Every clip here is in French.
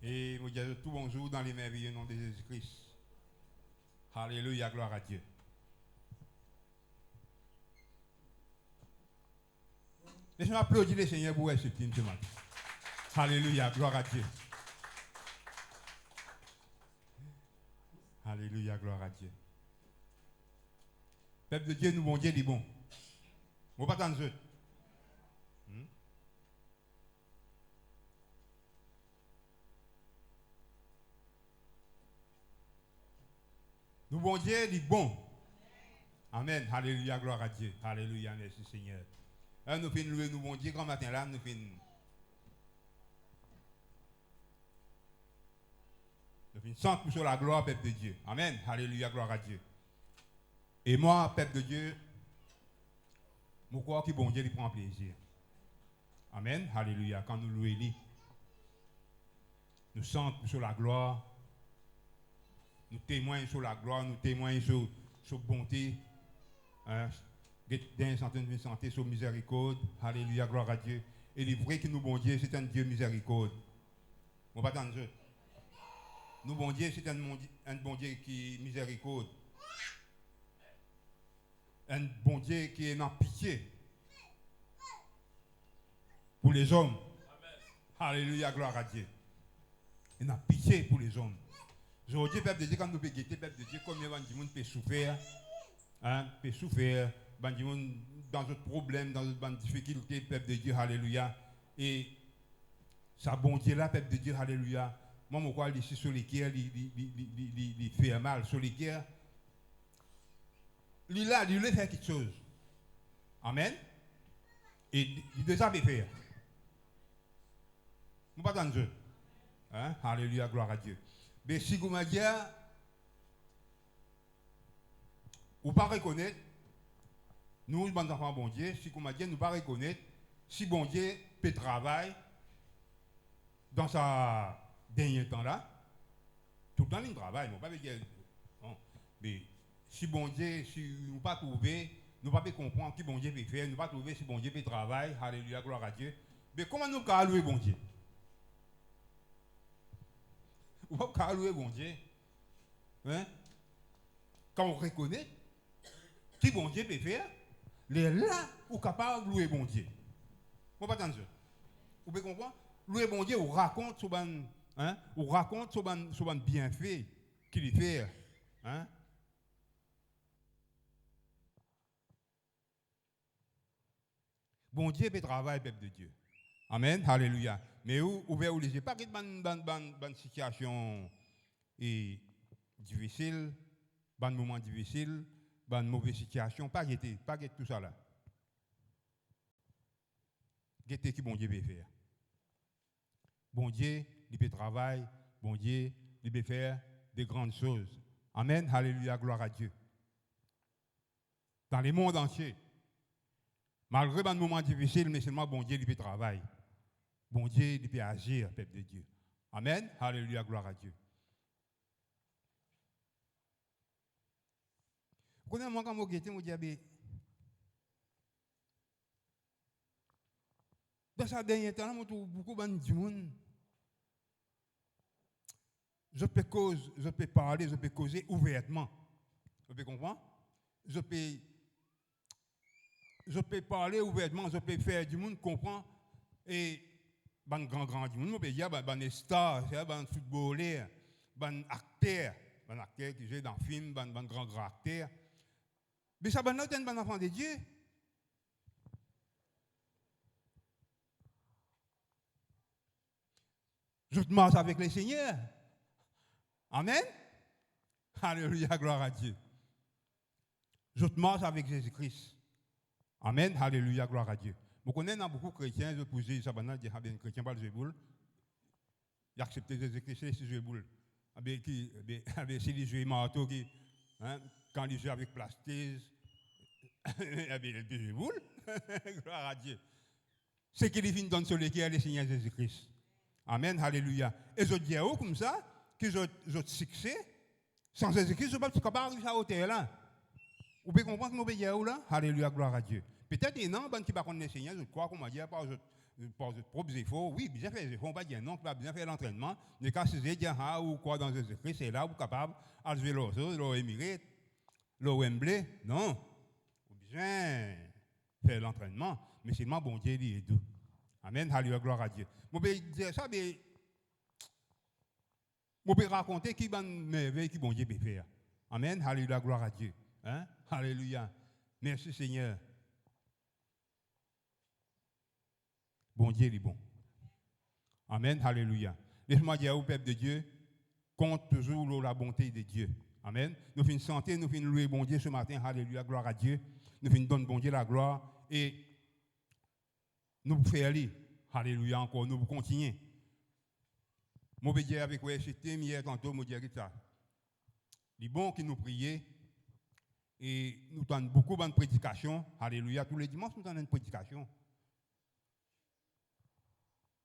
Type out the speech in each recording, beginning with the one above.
Et vous dire tout bonjour dans les merveilleux noms de Jésus-Christ. Alléluia, gloire à Dieu. Et je m'applaudis le Seigneur pour ce film ce matin. Alléluia, gloire à Dieu. Alléluia, gloire à Dieu. Peuple de Dieu, nous bon Dieu dit bon. Vous pas tant de Nous bon Dieu dit bon. Amen. Alléluia, gloire à Dieu. Alléluia, merci Seigneur. Nous finissons louer nous bon Dieu grand matin là, nous finissons. Nous finissons centre sur la gloire, peuple de Dieu. Amen. Alléluia, gloire à Dieu. Et moi, peuple de Dieu, je crois que bon Dieu lui prend plaisir. Amen. Alléluia. Quand nous louons, nous centrons sur la gloire. Nous témoignons sur la gloire, nous témoignons sur la bonté, d'un centaine de santé, sur miséricorde. Alléluia, gloire à Dieu. Et il est vrai que nous, bon Dieu, c'est un Dieu miséricorde. On va attendre. Nous, bon Dieu, c'est un bon Dieu qui est miséricorde. Un bon Dieu qui est en pitié pour les hommes. Amen. Alléluia, gloire à Dieu. Il a pitié pour les hommes. Je dis, peuple de Dieu, quand nous pouvons guetter, peuple de Dieu, combien de gens peuvent souffrir, peuvent souffrir, dans d'autres problèmes, dans d'autres difficultés, peuple de Dieu, alléluia. Et ça, bon Dieu là, peuple de Dieu, alléluia. Moi, je crois ici sur les guerres, il fait mal, sur les guerres. Il veut faire quelque chose. Amen. Et il déjà peut faire. Nous ne pas dans Dieu. Alléluia, gloire à Dieu. Mais si vous m'avez dit, vous ne pas reconnaître, nous, les enfants bon Dieu, si vous m'avez dit, nous ne pas reconnaître, si bon Dieu peut travailler dans sa dernier temps là, tout le temps il travaille, nous ne pas dire, non. Mais si bon Dieu, si nous ne pas trouver, nous ne pas comprendre qui bon Dieu peut faire, nous ne pas trouver si bon Dieu peut travailler, alléluia, gloire à Dieu. Mais comment nous pouvons louer bon Dieu? Ou pas louer bon Dieu. Hein? Quand on reconnaît qui bon Dieu peut faire, les là, on est capable de louer bon Dieu. Vous pas attendre. Vous pouvez comprendre? Louer bon Dieu, on raconte sur un bienfait qu'il fait. Hein? Bon Dieu peut travailler, peuple de Dieu. Amen, alléluia. Mais ouvert ou les pas une situation difficile, un moment difficile, une mauvaise situation, pas guetter tout ça là. Guetter qui bon Dieu peut faire. Bon Dieu, il peut travailler, bon Dieu, il peut faire des grandes choses. Amen, alléluia, gloire à Dieu. Dans le monde entier, malgré un moment difficile, mais seulement bon Dieu, il peut travailler. Bon Dieu, il peut agir, peuple de Dieu. Amen. Alléluia, gloire à Dieu. Vous connaissez, moi, quand je dis, dans ce dernier temps, je trouve beaucoup de monde. Je peux parler, je peux causer ouvertement. Vous pouvez comprendre? Je peux parler ouvertement, je peux faire du monde comprendre. Et ban grand du monde, on peut dire ban star, ban footballeur, ban acteur qui joue dans le film, ban grand acteur. Mais ça ban autant ban enfant de Dieu. Je te marche avec le Seigneur. Amen. Alléluia, gloire à Dieu. Je te marche avec Jésus-Christ. Amen. Alléluia, gloire à Dieu. Vous connaissez beaucoup de chrétiens, je vous dis, ça va dire un chrétien pas le jouer boule. Il accepte Jésus-Christ, c'est jouer boule. C'est les jouer marteau qui, quand il joue avec plastique, il peut jouer boule. Gloire à Dieu. C'est qu'il finit dans le cœur le Seigneur Jésus-Christ. Amen, alléluia. Et je dis comme ça, que je succès, sans Jésus-Christ, je ne suis pas capable d'arriver à la hauteur là. Vous pouvez comprendre que je veux dire là? Alléluia, gloire à Dieu. Peut-être non, qui ne connaissent le Seigneur, je crois qu'on m'a dit, par votre propre effort. Oui, bien faire les efforts, on va dire non, pas bien faire l'entraînement. Mais quand c'est dire ou quoi dans Jésus-Christ, c'est là où capable de jouer l'Emirates, le Wembley. Non. Ou bien faire l'entraînement. Mais c'est moi, bon Dieu, il est tout. Amen. Alléluia, gloire à Dieu. Je vais dire ça, mais je vais raconter qui va merveille qui bon Dieu peut faire. Amen. Alléluia, gloire à Dieu. Hein? Alléluia. Merci Seigneur. Bon Dieu, il est bon. Amen. Alléluia. Laisse-moi dire au peuple de Dieu, compte toujours la bonté de Dieu. Amen. Nous finissons santé, nous finissons louer bon Dieu ce matin. Alléluia, gloire à Dieu. Nous finissons donner bon Dieu la gloire. Et nous pouvons faire aller. Alléluia encore, nous pouvons continuer. Je vais dire avec vous, c'était hier tantôt, je vais dire ça. Il est bon que nous prions. Et nous avons beaucoup de prédications. Alléluia. Tous les dimanches, nous avons une prédication.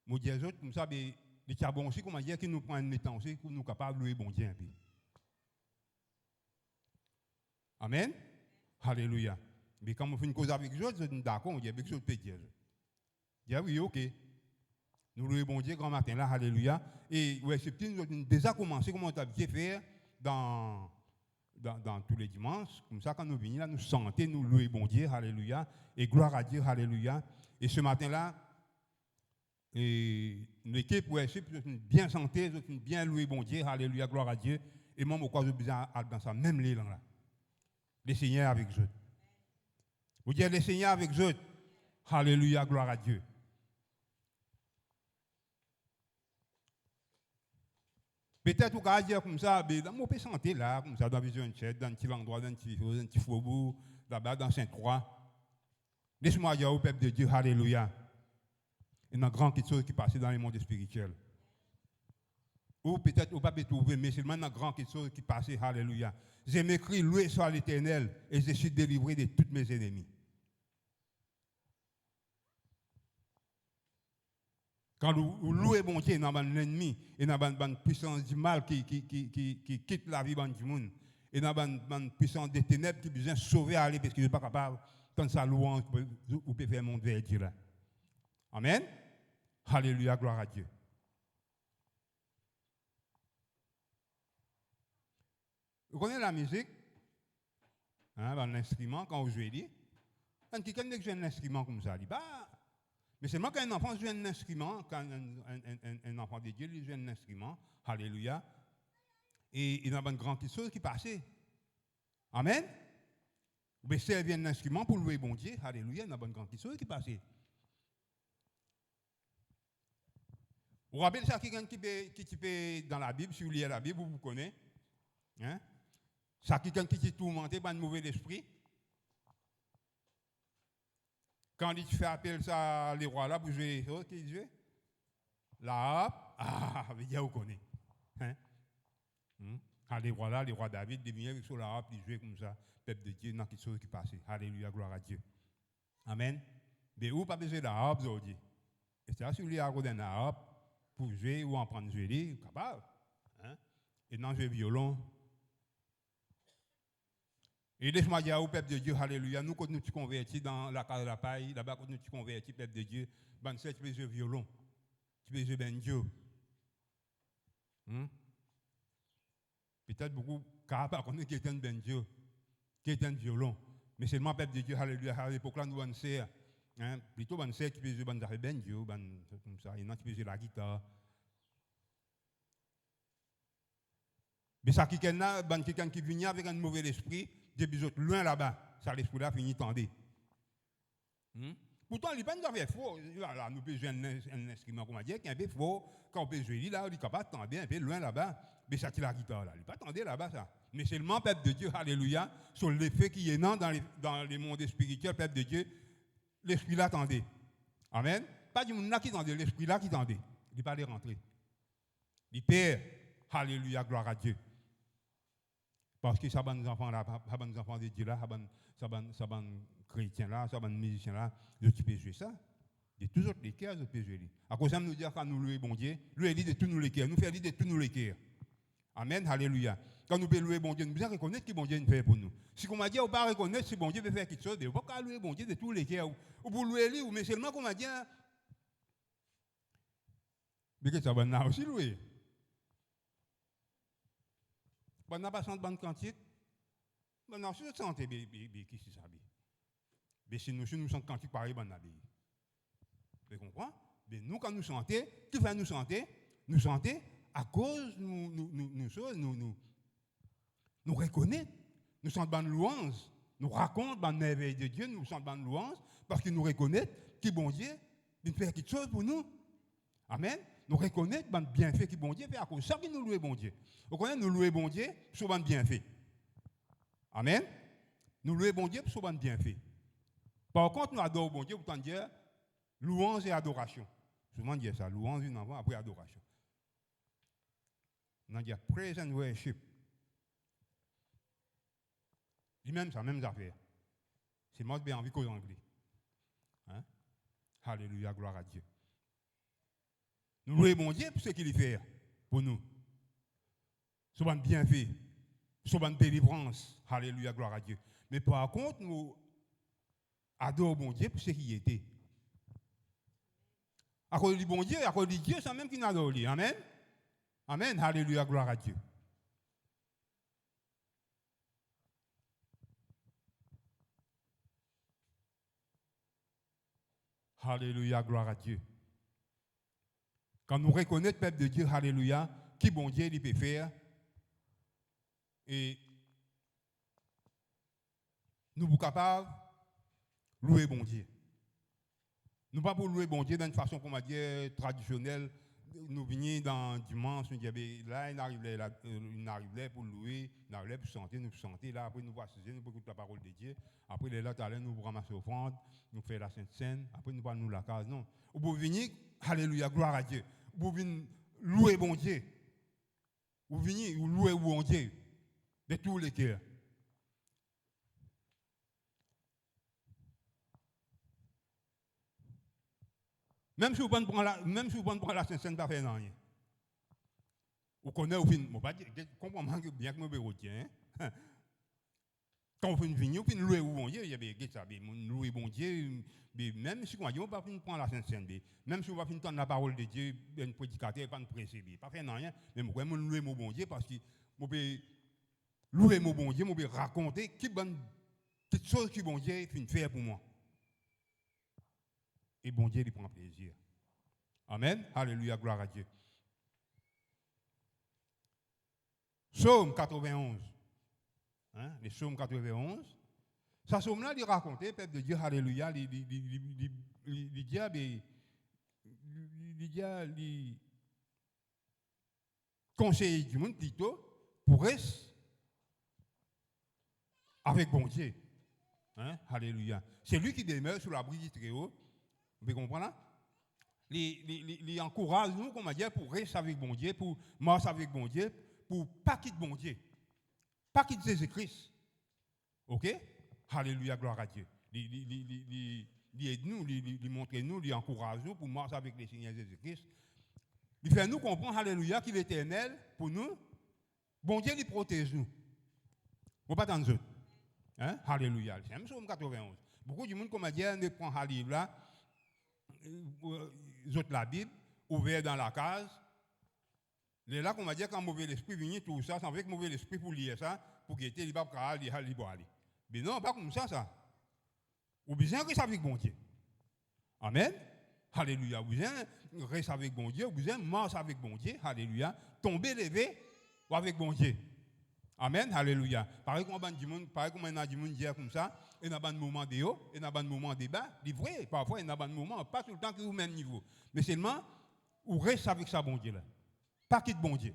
Je dis aux autres, comme ça, les cabons aussi, comment dire, qu'ils nous prennent une temps aussi, pour nous capables de louer bon Dieu un peu. Amen. Alléluia. Mais quand on fait une cause avec les autres, nous sommes d'accord, on dit avec les autres, peut dire. Je dis oui, ok. Nous louons bon Dieu grand matin là, alléluia. Et ouais, c'est petit, nous avons déjà commencé, comme on a bien fait dans tous les dimanches. Comme ça, quand nous venons là, nous sentons, nous louons bon Dieu, alléluia. Et gloire à Dieu, alléluia. Et ce matin-là, l'équipe worship, bien santé, bien loué bon Dieu, alléluia, gloire à Dieu. Et moi, pourquoi je besoin dans ça, même l'élan là. Les Seigneurs avec eux. Vous dites les Seigneurs avec eux. Alléluia, gloire à Dieu. Peut-être vous pouvez dire comme ça, mais dans mon pays santé là, comme ça, dans Vision Chet, dans un petit endroit, dans un petit faubourg, là-bas, dans Saint-Croix. Laisse-moi dire au peuple de Dieu, alléluia. Il y a grand quelque chose qui passe dans le monde spirituel. Ou peut-être, vous ne pouvez pas trouver, mais seulement il y a grand quelque chose qui passe, alléluia. Je m'écris, loué soit l'Éternel, et je suis délivré de tous mes ennemis. Quand vous louez bon Dieu, il y a l'ennemi, il y a une puissance du mal qui quitte la vie du monde. Il y a une puissance des ténèbres qui a besoin de sauver à aller parce qu'il n'est pas capable, quand ça louange, vous pouvez faire mon vers Dieu là. Amen. Alléluia, gloire à Dieu. Vous connaissez la musique? Hein, l'instrument, quand vous jouez, quand quelqu'un joue un instrument comme ça, il dit, bah, mais seulement quand un enfant joue un instrument, quand un enfant de Dieu joue un instrument, alléluia, et il y a une grande chose qui passe. Amen. Vous servez un instrument pour louer bon Dieu, alléluia, il y a une grande chose qui passe. Vous vous rappelez ça, quelqu'un qui peut dans la Bible, si vous lisez la Bible, vous connaissez. Hein? Ça, quelqu'un qui est tourmenté par un mauvais esprit. Quand il fait appel ça, les rois là, pour jouer, qui joue? La harpe. Ah, vous connaissez. Hein? Les rois là, les rois David, ils venaient sur la harpe, ils jouaient comme ça. Peuple de Dieu, dans quelque chose qui passe. Alléluia, gloire à Dieu. Amen. Mais où pas besoin de la harpe, aujourd'hui? Et c'est là, si vous voulez avoir une harpe, pour jouer ou en prendre jouer, capable. Hein? Et non, jouer violon. Et laisse-moi dire au peuple de Dieu, alléluia, nous, quand nous sommes convertis dans la case de la paille, là-bas, quand nous sommes convertis, peuple de Dieu, ben, tu peux jouer violon, tu peux jouer banjo. Peut-être beaucoup, car par contre, quelqu'un de banjo, quelqu'un de violon. Mais seulement, peuple de Dieu, alléluia, à l'époque là, nous, on sait, plutôt, on sait, tu peux jouer banjo, comme ça, et non, tu peux jouer la guitare. Mais ça, quelqu'un qui vient avec un mauvais esprit, des autres loin là-bas, ça l'esprit-là finit tendé. Pourtant, il n'est pas nous faux. Là, nous pouvons jouer un instrument, comme on dit, qui est un peu faux. Quand on peut jouer là, on est capable de tendre un peu loin là-bas. Mais ça, c'est la guitare là. Il n'est pas tendé là-bas, ça. Mais seulement, peuple de Dieu, alléluia, sur l'effet qui est dans les mondes spirituels, peuple de Dieu, l'esprit-là tendé. Amen. Pas du monde là qui tendait, l'esprit-là qui tendait. Il n'est pas allé rentrer. Il perd. Alléluia, gloire à Dieu. Parce que ça les enfants là, ça les enfants de Dieu là, ça les chrétiens là, ça les musiciens là, je peux jouer ça. De tous autres les cœurs, je peux jouer. À cause de nous dire quand nous louons bon Dieu, lui dit de tous nous les cœurs, nous fait de tous nous les cœurs. Amen, alléluia. Quand nous pouvons louer bon Dieu, nous devons reconnaître que bon Dieu nous fait pour nous. Si on m'a dit, on ne peut pas reconnaître si bon Dieu veut faire quelque chose, on ne peut pas louer bon Dieu de tous les cœurs. Ou pour louer lui, mais seulement qu'on m'a dit, Mais que ça va aussi louer. On n'a pas de bonne quantité. On a aussi de santé, qui c'est ça? Mais si nous sommes quantiques pareil, on a vous comprenez? Mais nous, quand nous chantons, qui fait nous chanter? Nous chantons à cause nous reconnaître. Nous chantons de louanges. Nous racontons la merveille de Dieu. Nous chantons de louanges parce que nous reconnaissons que bon Dieu il fait quelque chose pour nous. Amen. Nous reconnaissons le bienfait que bon Dieu fait à cause de ça que nous louons bon Dieu. Vous connaissez, nous louons bon Dieu sur le bienfait. Amen. Nous louons bon Dieu sur le bienfait. Par contre, nous adorons bon Dieu pour dire louange et adoration. Souvent dire ça, louange une avant, après adoration. On dit praise and worship. Lui-même, ça, même affaire. C'est moi qui ai envie qu'aux Anglais. Hein? Alléluia, gloire à Dieu. Nous louons bon Dieu pour ce qu'il fait pour nous. Sur un bienfait, sur une délivrance. Alléluia, gloire à Dieu. Mais par contre, nous adorons bon Dieu pour ce qu'il était. À cause du bon Dieu, à cause de Dieu, c'est même qui nous adore. Amen. Amen. Alléluia, gloire à Dieu. Alléluia, gloire à Dieu. Quand nous reconnaissons le peuple de Dieu, alléluia, qui bon Dieu il peut faire, et nous sommes capables de louer bon Dieu. Nous ne pas pour louer bon Dieu d'une façon, comme on dit, traditionnelle. Nous venons dans dimanche, nous disons, là, il arrive là pour louer, il arrive là pour chanter, nous chanter, là, après nous voir nous écouter la parole de Dieu. Après, là, nous ramassons l'offrande, nous faisons la Sainte Seine, après nous parlons la case. Non. Vous venez, alléluia, gloire à Dieu. Vous venez louer bon Dieu. Vous venez louer bon Dieu de tous les cœurs. Même si vous ne prenez pas la Sainte Seine, pas faire rien. Vous connaissez, vous comprenez bien que je me retiens. Quand vous venez, vous louez bon Dieu, il y a des gens qui louent bon Dieu, même si vous ne pas prendre la Sainte Seine, même si vous ne pas prendre la parole de Dieu, un prédicateur, pas de prêcher, pas faire rien, mais vous pouvez louer mon bon Dieu parce que vous pouvez louer mon bon Dieu, vous pouvez raconter quelque chose que bon Dieu fait faire pour moi. Et bon Dieu, il prend plaisir. Amen. Alléluia, gloire à Dieu. Psaume 91. Hein, les psaumes 91. Ça, psaume-là, il raconte, le peuple de Dieu, alléluia, il dit, conseiller du monde plutôt, pour rester avec bon Dieu. Hein, alléluia. C'est lui qui demeure sous l'abri du Très-Haut. Vous pouvez comprendre là? Il encourage nous, comme on dit, pour rester avec bon Dieu, pour marcher avec bon Dieu, pour pas quitter bon Dieu. Pas quitter Jésus-Christ. OK? Alléluia, gloire à Dieu. Il aide nous, il montre nous, il encourage nous pour marcher avec le Seigneur Jésus-Christ. Il fait nous comprendre, alléluia, qu'il est éternel pour nous. Bon Dieu, il protège nous. Vous ne pas attendre. Hein? Alléluia. C'est un psaume 91. Beaucoup de monde, comme on dit, ne prend un livre là. La Bible, ouvert dans la case. Là, qu'on va dire, quand mauvais esprit vient, tout ça, sans fait que mauvais esprit pour lire ça, pour qu'il ait libre à aller. Mais non, pas comme ça. Ou bien rester avec bon Dieu. Amen. Alléluia. Ou bien rester avec bon Dieu, ou bien marcher avec bon Dieu. Alléluia. Tomber, lever, ou avec bon Dieu. Amen. Alléluia. Pareil comme on a du monde dire comme ça, il y a un moment de haut, il y a un moment de bas. C'est vrai, parfois il y a un moment, pas tout le temps que vous au même niveau. Mais seulement, vous restez avec ça, bon Dieu là. Pas quitte bon Dieu.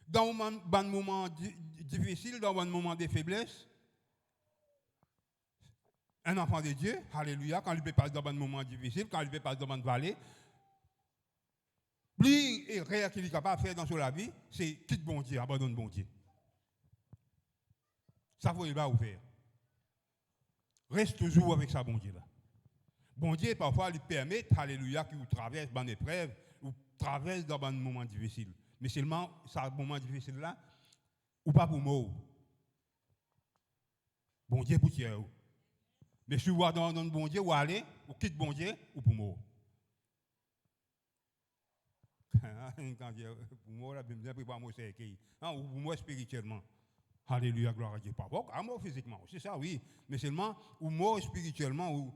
Dans un moment difficile, dans un moment de faiblesse, un enfant de Dieu, alléluia, quand il peut passer dans un moment difficile, quand il peut passer dans une vallée, plus réel qu'il est capable de faire dans la vie, c'est quitte bon Dieu, abandonne bon Dieu. Ça, il va vous faire. Reste toujours avec ça, bon Dieu là. Bon Dieu, parfois, lui permet, alléluia, qu'il vous traverse dans l'épreuve, ou traverse dans un moment difficile. Mais seulement, ce moment difficile là, ou pas pour moi. Bon Dieu pour tirer. Mais si vous allez dans le bon Dieu, vous allez, vous quittez bon Dieu, ou pour mourir. Quand Dieu, pour moi, la Bible dit, moi, c'est qui? Ou pour moi, spirituellement. Alléluia, gloire à Dieu. Pas beaucoup, à moi physiquement, c'est ça, oui. Mais seulement, ou moi spirituellement, ou.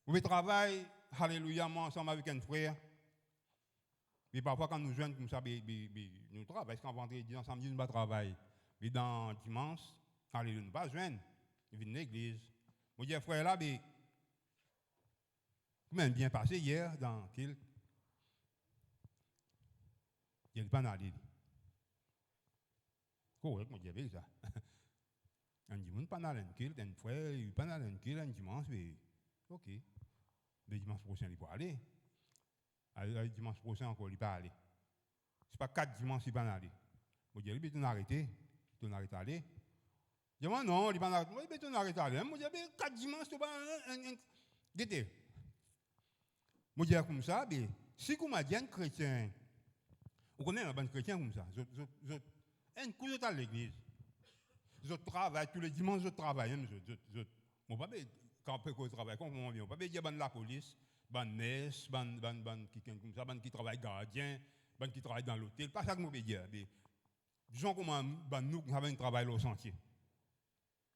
Vous travaillez, alléluia, ensemble avec un frère. Mais parfois, quand nous jeunes comme ça, nous travaillons. Parce qu'en vendredi, ensemble, nous ne pas travailler. Mais dans dimanche, alléluia, nous ne pas joindre. Nous venons de l'église. Mon Dieu, frère, là, comment bien passé hier dans Kilt. Il n'y a pas d'aller. Correct, mon Dieu, ça. Un dimanche, pas d'aller dans Kilt. Un frère, il n'y a pas d'aller dans Kilt un dimanche, mais ok. Le dimanche prochain, il peut aller. Le dimanche prochain, encore, il peut aller. Ce n'est pas 4 dimanches, il peut aller. Mon Dieu, il peut arrêter. Il peut arrêter d'aller. Je dis, non, il peut arrêter. Il peut arrêter d'aller. Mon Dieu, 4 dimanches, il peut aller. Guettez. Mon Dieu, comme ça, si vous m'avez dit un chrétien, vous connaissez un bon chrétien comme ça, un coup de temps à l'église. Je travaille tous les dimanches, je travaille. Mon papa, quand je travaille, comment on vient? Mon papa, il y a la police, ban nurse, ban qui travaille gardien, ban qui travaille dans l'hôtel. Pas ça que je veux dire. Disons comment nous avons un travail au sentier.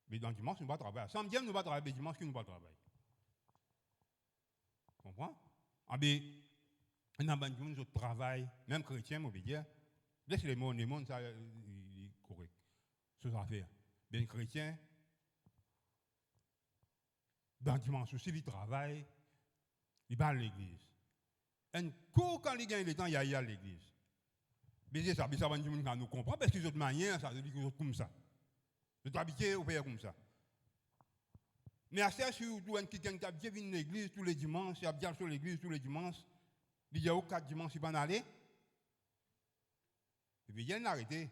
Mais dans le dimanche, nous ne pas travailler. Samedi, nous ne pas travailler, mais dimanche, nous ne pas travailler. Tu comprends? Ah bien, dans le monde, je travaille, même chrétien, je veux dire. Laisse les mondes, ça, est correct. C'est ça à faire. Bien chrétien, dans le dimanche aussi, il travaille, il va à l'église. Un coup, quand il gagne le temps, il y a l'église. Mais c'est ça, ça va nous comprendre, parce que de toute manière, ça veut dire que c'est comme ça. Je suis habitué au faire comme ça. Mais à ça, si vous avez quelqu'un qui a bien venu à l'église tous les dimanches, il a bien sur l'église tous les dimanches, il y a 4 dimanches, il va en aller. Et puis il a arrêté.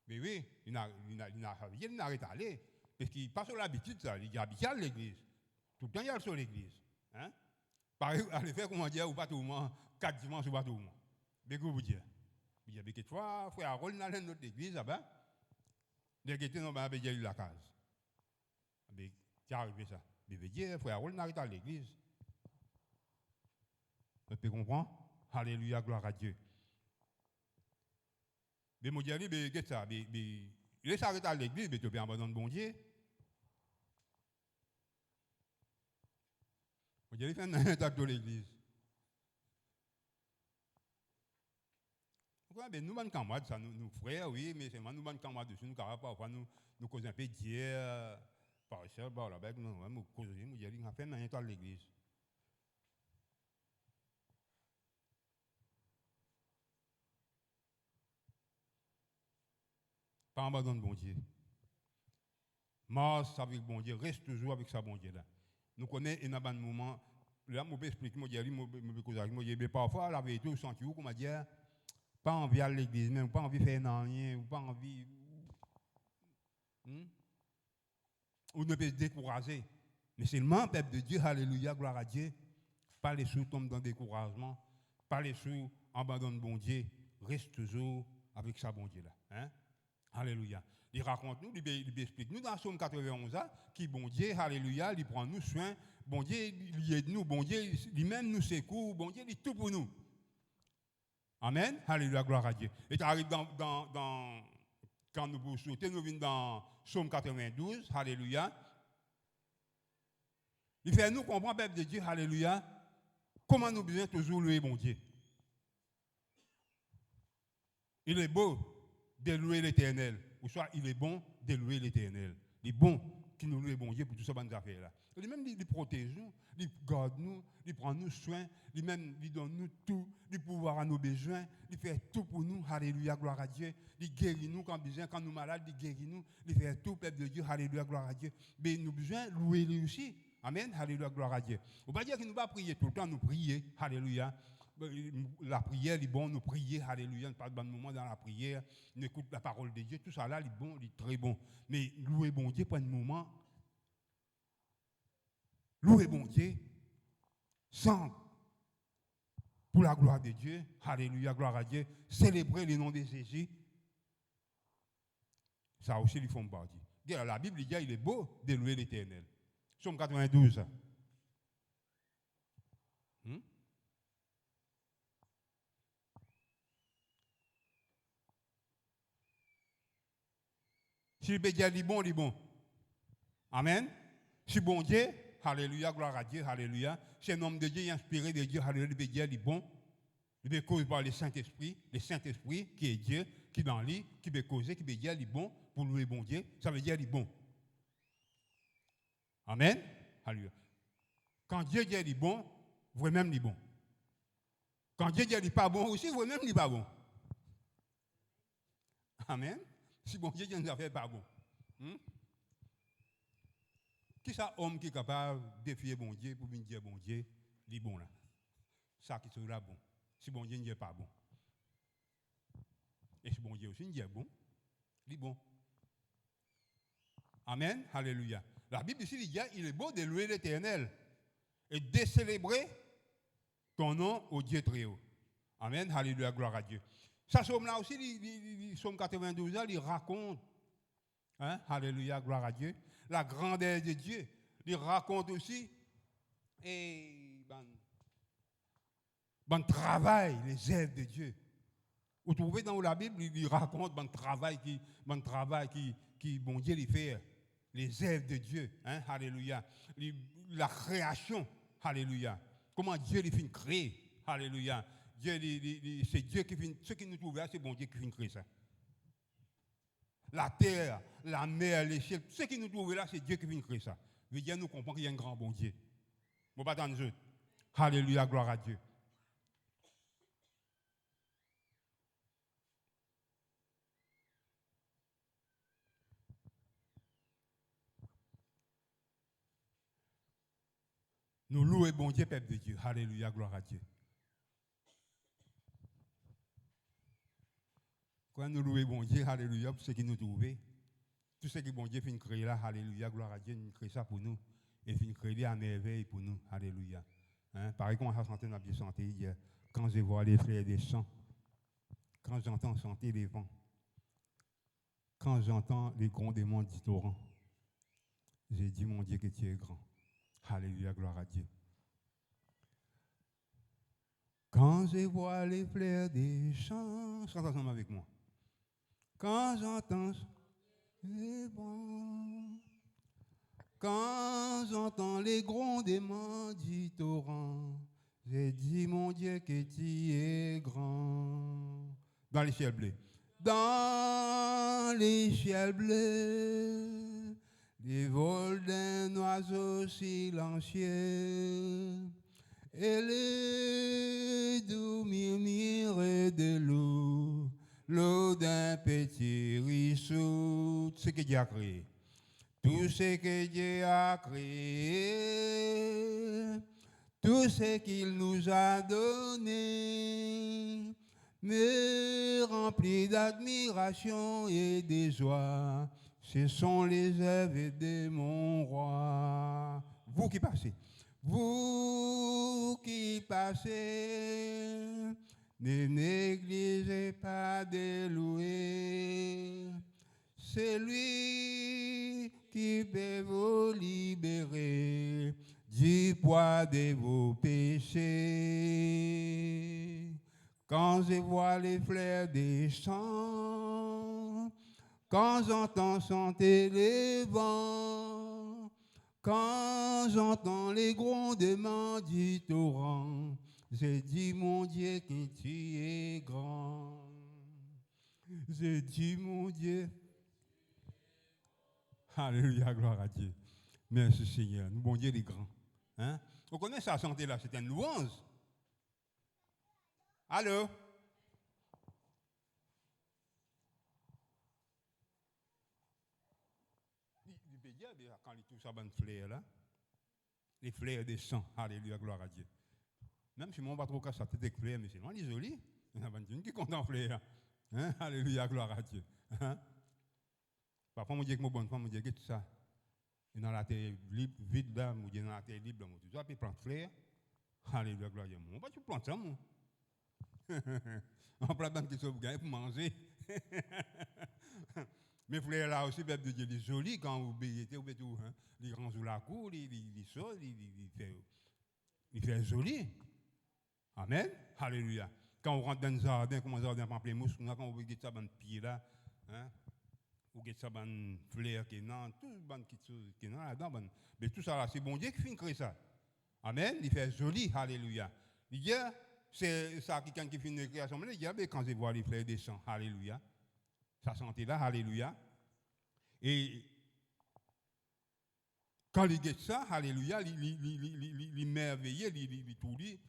Mais oui, il n'a arrêté d'aller. Parce qu'il passe sur l'habitude, ça. Il est habitué à l'église. Tout le temps, il est sur l'église. Hein? Pareil, allez faire comment dire, ou pas tout le monde, 4 dimanches, ou pas tout le monde. Mais que vous dire? Il y a quelquefois, frère Harold dans notre église, là-bas. Il y a quelqu'un qui a eu la case. Mais c'est arrivé ça. Mais veut dire, frère Harold n'arrête à l'église. Vous pouvez comprendre? Alléluia, gloire à Dieu. Mais moi, je dis, qu'est-ce que ça? Il s'arrête à l'église, mais tu peux abandonner bon Dieu. Moi, je dis, fait un tas de l'église. Nous, nous camarades, ça, nous frères, oui, mais c'est nous, nous camarades dessus, nous, car parfois, nous causons un peu d'hier, par exemple, là-bas, nous causons, nous disons, on a fait un tas de l'église. Pas abandonner bon Dieu. Marche avec bon Dieu, reste toujours avec sa bon Dieu là. Nous connaissons un moment, là, je vais expliquer, mais parfois, la vérité, vous sentez où, comment dire, pas envie à l'église, même pas envie de faire rien, ou pas envie. Ou ne peut se décourager. Mais seulement, peuple de Dieu, alléluia, gloire à Dieu, pas les sous tombent dans le découragement, pas les sous abandonnent bon Dieu, reste toujours avec sa bon Dieu là. Hein? Alléluia. Il raconte nous, il explique nous dans Somme 91, qui bon Dieu, alléluia, il prend nous soin, bon Dieu, il aide nous, bon Dieu, lui-même nous secoue, bon Dieu, il est tout pour nous. Amen. Alléluia, gloire à Dieu. Et tu arrives quand nous vous sauter, nous venons dans Somme 92, alléluia. Il fait nous comprendre, peuple de Dieu, alléluia, comment nous besoin toujours louer bon Dieu. Il est beau de louer l'Éternel. Ou soit il est bon de louer l'Éternel. Il est bon qui nous loue bon Dieu pour tout ça, bonnes affaires là. Lui-même, il protège nous, il garde nous, il prend nous soin, lui-même, il donne nous tout, il pouvoir à nos besoins, il fait tout pour nous, alléluia, gloire à Dieu. Il guérit nous quand besoin, quand nous malades, il guérit nous, il fait tout, peuple de Dieu, alléluia, gloire à Dieu. Mais nous besoin louer lui aussi. Amen, alléluia, gloire à Dieu. On ne va pas dire qu'il nous va prier tout le temps, nous prier, alléluia. La prière, il est bon, nous prier, alléluia, pas de bon moment dans la prière, nous écoute la parole de Dieu, tout ça là, il est bon, il est très bon. Mais louer bon Dieu, pas un moment, louer bon Dieu, sans, pour la gloire de Dieu, alléluia, gloire à Dieu, célébrer le nom de Jésus, Ça aussi, ils font partie. La Bible dit il est beau de louer l'Éternel. Psaume 92. Si le Bédia dit bon, dit bon. Amen. Si bon Dieu, alléluia, gloire à Dieu, alléluia. Si un homme de Dieu est inspiré de Dieu, alléluia, le Bédia dit bon. Il est causé par le Saint-Esprit qui est Dieu, qui est dans lui, qui peut causer, qui peut dire dit bon, pour louer bon Dieu, ça veut dire dit bon. Amen. Alléluia. Quand Dieu dit bon, vous-même dit bon. Quand Dieu dit pas bon aussi, vous-même dit pas bon. Amen. Si bon Dieu nous a fait pas bon. Qui est ça homme qui est capable de défier bon Dieu pour venir dire bon Dieu, dit bon là. Ça qui sera bon. Si bon Dieu n'est pas bon. Et si bon Dieu aussi n'est bon, dit bon. Amen. Alléluia. La Bible ici dit il est beau de louer l'Éternel et de célébrer ton nom au Dieu très haut. Amen. Alléluia. Gloire à Dieu. Ça, somme là aussi, Somme 92, il raconte, hein, alléluia, gloire à Dieu, la grandeur de Dieu. Il raconte aussi, et bon travail, les œuvres de Dieu. Vous trouvez dans la Bible, il raconte bon travail qui bon Dieu lui fait, les œuvres de Dieu, hein, alléluia, la création, alléluia. Comment Dieu lui fait créer, alléluia. C'est Dieu qui fait, ce qui nous trouve là, c'est bon Dieu qui fait créer ça. La terre, la mer, les cieux, ce qui nous trouve là, c'est Dieu qui fait créer ça. Veut dire nous comprenons qu'il y a un grand bon Dieu. Bon, pas dans nous autres. Alléluia, gloire à Dieu. Nous louons bon Dieu, peuple de Dieu. Alléluia, gloire à Dieu. Quand nous louons bon Dieu, alléluia, pour ce qui nous trouve, tout ce que bon Dieu fait créer là, alléluia, gloire à Dieu, il crée ça pour nous. Et il crée à merveille pour nous, alléluia. Hein? Pareil qu'on a chanté, on a bien chanté hier. Quand je vois les fleurs des champs, quand j'entends chanter les vents, quand j'entends les grondements du torrent, j'ai dit, mon Dieu, que tu es grand. Alléluia, gloire à Dieu. Quand je vois les fleurs des champs, chante ensemble avec moi. Quand j'entends les vents, quand j'entends les grondements du torrent, j'ai dit, mon Dieu, que tu es grand. Dans les ciels bleus. Dans les ciels bleus, les vols d'un oiseau silencieux, et le doux murmure de l'eau, l'eau d'un petit ruisseau. Tout ce que Dieu a créé. Tout ce que Dieu a créé, tout ce qu'il nous a donné, me remplit d'admiration et de joie. Ce sont les œuvres de mon roi. Vous qui passez, ne négligez pas de louer. C'est lui qui peut vous libérer du poids de vos péchés. Quand je vois les fleurs des champs, quand j'entends chanter les vents, quand j'entends les grondements du torrent, j'ai dit, mon Dieu, que tu es grand. J'ai dit, mon Dieu. Alléluia, gloire à Dieu. Merci Seigneur. Nous, bon Dieu, il est grand. Hein? Vous connaissez ça, chanter là, c'est une louange. Allô? Il peut dire, quand il touche sa bonne fleur là, les fleurs des champs. Alléluia, gloire à Dieu. Même si mon pas trop casse sa tête avec fleurs, mais c'est loin, il est joli. Il y a une qui compte en fleurs. Hein? Alléluia, gloire à Dieu. Hein? Parfois, on dit que mon bonne femme, on dit que tout ça. Et dans la terre libre, vide là, on dit dans la terre libre, on dit, tu vas prendre fleurs. Alléluia, gloire à Dieu. On va tu prendre ça, moi. On prend une question pour manger. Mes frères là aussi, peuple de Dieu, il est joli quand vous bénétez, vous tout, hein. Il range sous la cour, il sort, il fait joli. Amen. Alléluia. Quand on rentre dans le jardin, comme un jardin pamplemousse, quand on regarde ça, dans pied là, hein, ou regarde ça, dans fleurs qui non, tout bonne petite chose qui non là-dedans, mais tout ça là, c'est bon Dieu qui finit créer ça. Amen. Il fait joli. Alléluia. Il dit, c'est ça, quelqu'un qui finit la création, il dit, quand je vois les fleurs des champs, alléluia. Ça sentait là, alléluia. Et quand il dit ça, alléluia, il merveilleux, il tout dit,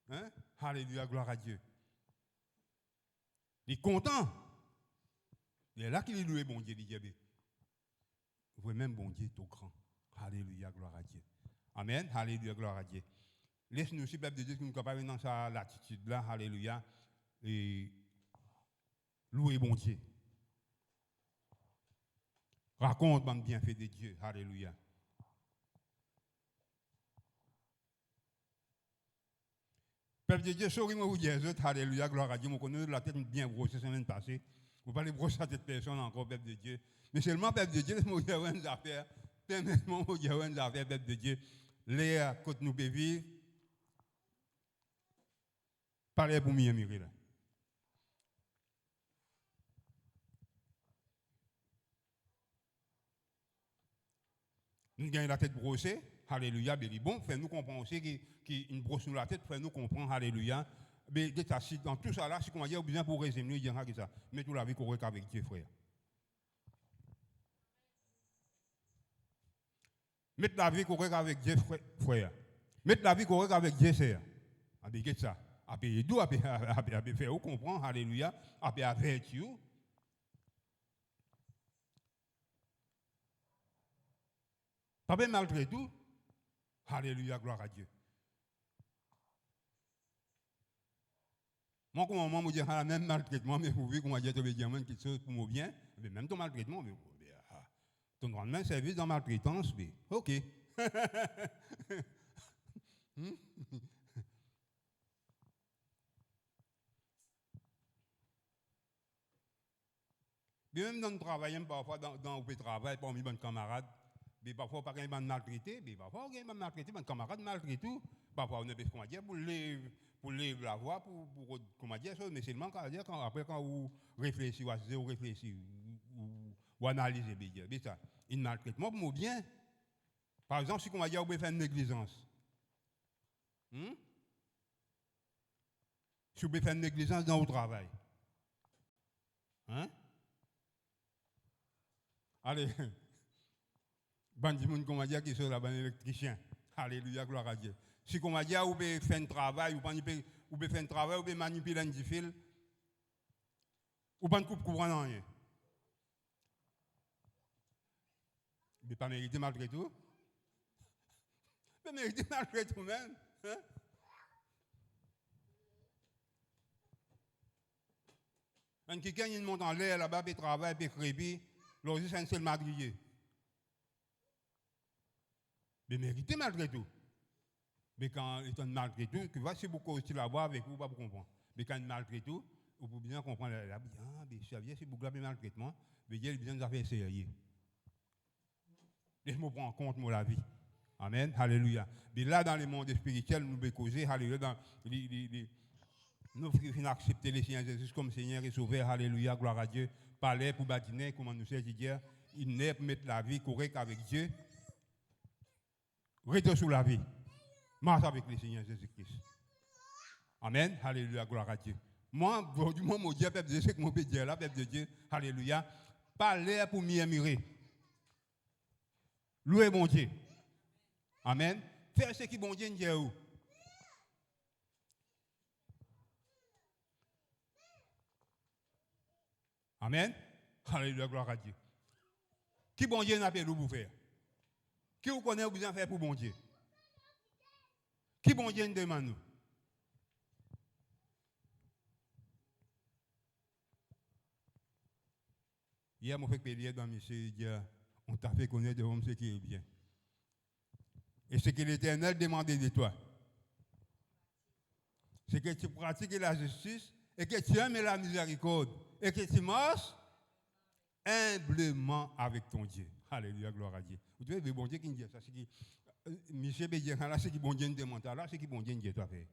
hein, alléluia, gloire à Dieu. Il est content. Il est là qu'il est loué, bon Dieu, il dit, vous même bon Dieu, tout grand. Alléluia, gloire à Dieu. Amen, alléluia, gloire à Dieu. Laisse-nous, si peuple de Dieu, qui nous capable dans sa latitude-là, alléluia, et louer bon Dieu. Raconte le bienfait de Dieu, alléluia. Peuple de Dieu, sorry-moi vous dire, alléluia, gloire à Dieu, je connais la tête bien brossée semaine passée. Vous ne parlez pas brosser cette personne encore, peuple de Dieu. Mais seulement, peuple de Dieu, laisse-moi vous dire une affaire. Permettez-moi vous dire une affaire, peuple de Dieu. L'air que nous pouvons vivre, parlez pour mieux mûrir là. Nous gagnons la tête brossée, alléluia, mais bon, fait-nous comprendre aussi qu'une brosse sur la tête, fait-nous comprendre, alléluia. Mais dans tout ça là, si on va dire, besoin pour résumer, il y a ça. Mais tout la vie correcte avec Dieu, frère. Mettre la vie correcte avec Dieu, frère. Mettre la vie correcte avec Dieu, c'est. Avec ça. Après, d'où, après, faire vous comprendre, alléluia, après, avec vous. Pas bien malgré tout. Alléluia, gloire à Dieu. Moi, comment je dis, même maltraitement, mais vous voyez comment dire, quelque chose pour mon bien, mais même ton maltraitement, mais ton rendement service dans maltraitance, mais ok. Même dans le travail, parfois dans le travail, parmi mes camarades, mais parfois pas quelqu'un maltraité, mais parfois quelqu'un maltraité, mes camarades maltraités, parfois on a besoin comment dire pour lever la voix pour comment dire ça, mais seulement après quand vous réfléchissez, vous réfléchissez ou analysez bien, mais ça, il maltraite moi pour mon bien. Par exemple, si comment dire vous pouvez faire une négligence. Si vous pouvez faire une négligence dans votre travail. Hein? Allez, bandi moun comment dire qui sont là, ban électricien. Alléluia, gloire à Dieu. Si comment dire vous pouvez faire un travail, vous pouvez faire un travail, vous pouvez manipuler un fil, ou pas de coupe courant rien. Mais pas mériter malgré tout. Mais mériter malgré tout même. Hein? Quand quelqu'un monte en l'air là-bas, puis travaille, puis crépi, l'autre c'est un seul madrier. Mais mériter malgré tout. Mais quand il est malgré tout, que voici beaucoup aussi la voix avec vous, pas pour comprendre. Mais quand il malgré tout, vous pouvez bien comprendre la vie. Ah, mais ça vient, c'est beaucoup de maltraitement, mais il y a besoin d'affaires sérieuses. Laisse-moi prendre en compte la vie. Amen. Alléluia. Mais là, dans le monde spirituel, nous devons causer, alléluia, nous devons accepter le Seigneur Jésus comme Seigneur et Sauveur, alléluia, gloire à Dieu. Parler pour bâtir, comment nous sait dire, il n'est pour mettre la vie correcte avec Dieu. Retour sur la vie. Marche avec le Seigneur Jésus-Christ. Amen. Alléluia, gloire à Dieu. Moi, du moment où Dieu, peuple de Dieu, c'est que mon peuple là, peuple de Dieu, alléluia, parler pour m'y admirer. Louez mon Dieu. Amen. Faire ce qui bon Dieu nous où. Amen. Alléluia, gloire à Dieu. Qui bon Dieu n'a pas pour faire? Qui vous connaît ou besoin faire pour bon Dieu? Qui bon Dieu nous demande nous? Hier, mon frère Pélier dans monsieur dit, on t'a fait connaître de l'homme ce qui est bien. Et ce que l'Éternel demandait de toi, c'est que tu pratiques la justice et que tu aimes la miséricorde et que tu marches humblement avec ton Dieu. Alléluia, gloire à Dieu. Vous devez bon Dieu qui dit ça, c'est qui Michel Bédier, là, c'est qui bon Dieu nous demande, là, c'est qui bon Dieu doit faire.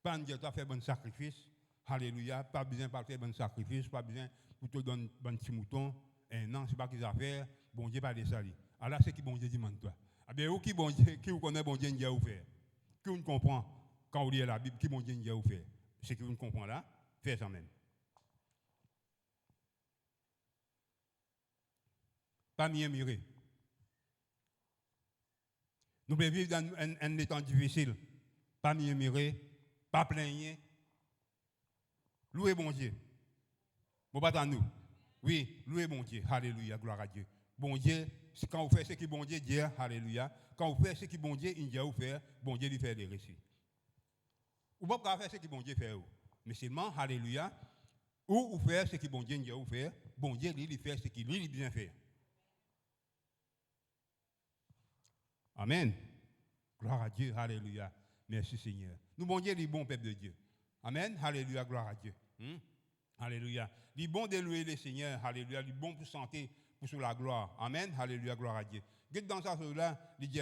Pas dire toi faire bon sacrifice. Alléluia, pas besoin de faire bon sacrifice, pas besoin pour te donner bon petit mouton. Et non, c'est pas qu'ils a fait, bon Dieu pas de ça. Alors c'est qui bon Dieu demande toi. Ah bien, qui bon Dieu, qui vous connaît bon Dieu dit vous faire. Qui vous comprend quand vous lisez la Bible, qui bon Dieu dit vous faire. C'est qui vous comprend là, faites ça même. Pas mieux mirer. Nous pouvons vivre dans un temps difficile. Pas mieux mirer, pas plaigner. Louez bon Dieu. Bon, pas à nous. Oui, louez bon Dieu. Alléluia, gloire à Dieu. Bon Dieu, quand vous faites ce que bon Dieu dit, alléluia. Quand vous faites ce que bon Dieu dit vous faire, bon Dieu lui fait des récits. Vous ne pouvez pas faire ce que bon Dieu fait. Mais seulement, alléluia, ou vous faites ce que bon Dieu dit vous faire, bon Dieu lui fait ce qu'il lui bien fait. Amen. Gloire à Dieu, alléluia. Merci Seigneur. Nous, bon Dieu, les bons peuple de Dieu. Amen, alléluia, gloire à Dieu. Alléluia. Il est bon de louer le Seigneur, alléluia. Il est bon pour santé, pour sur la gloire. Amen, alléluia, gloire à Dieu. Dans ça, là, il dit,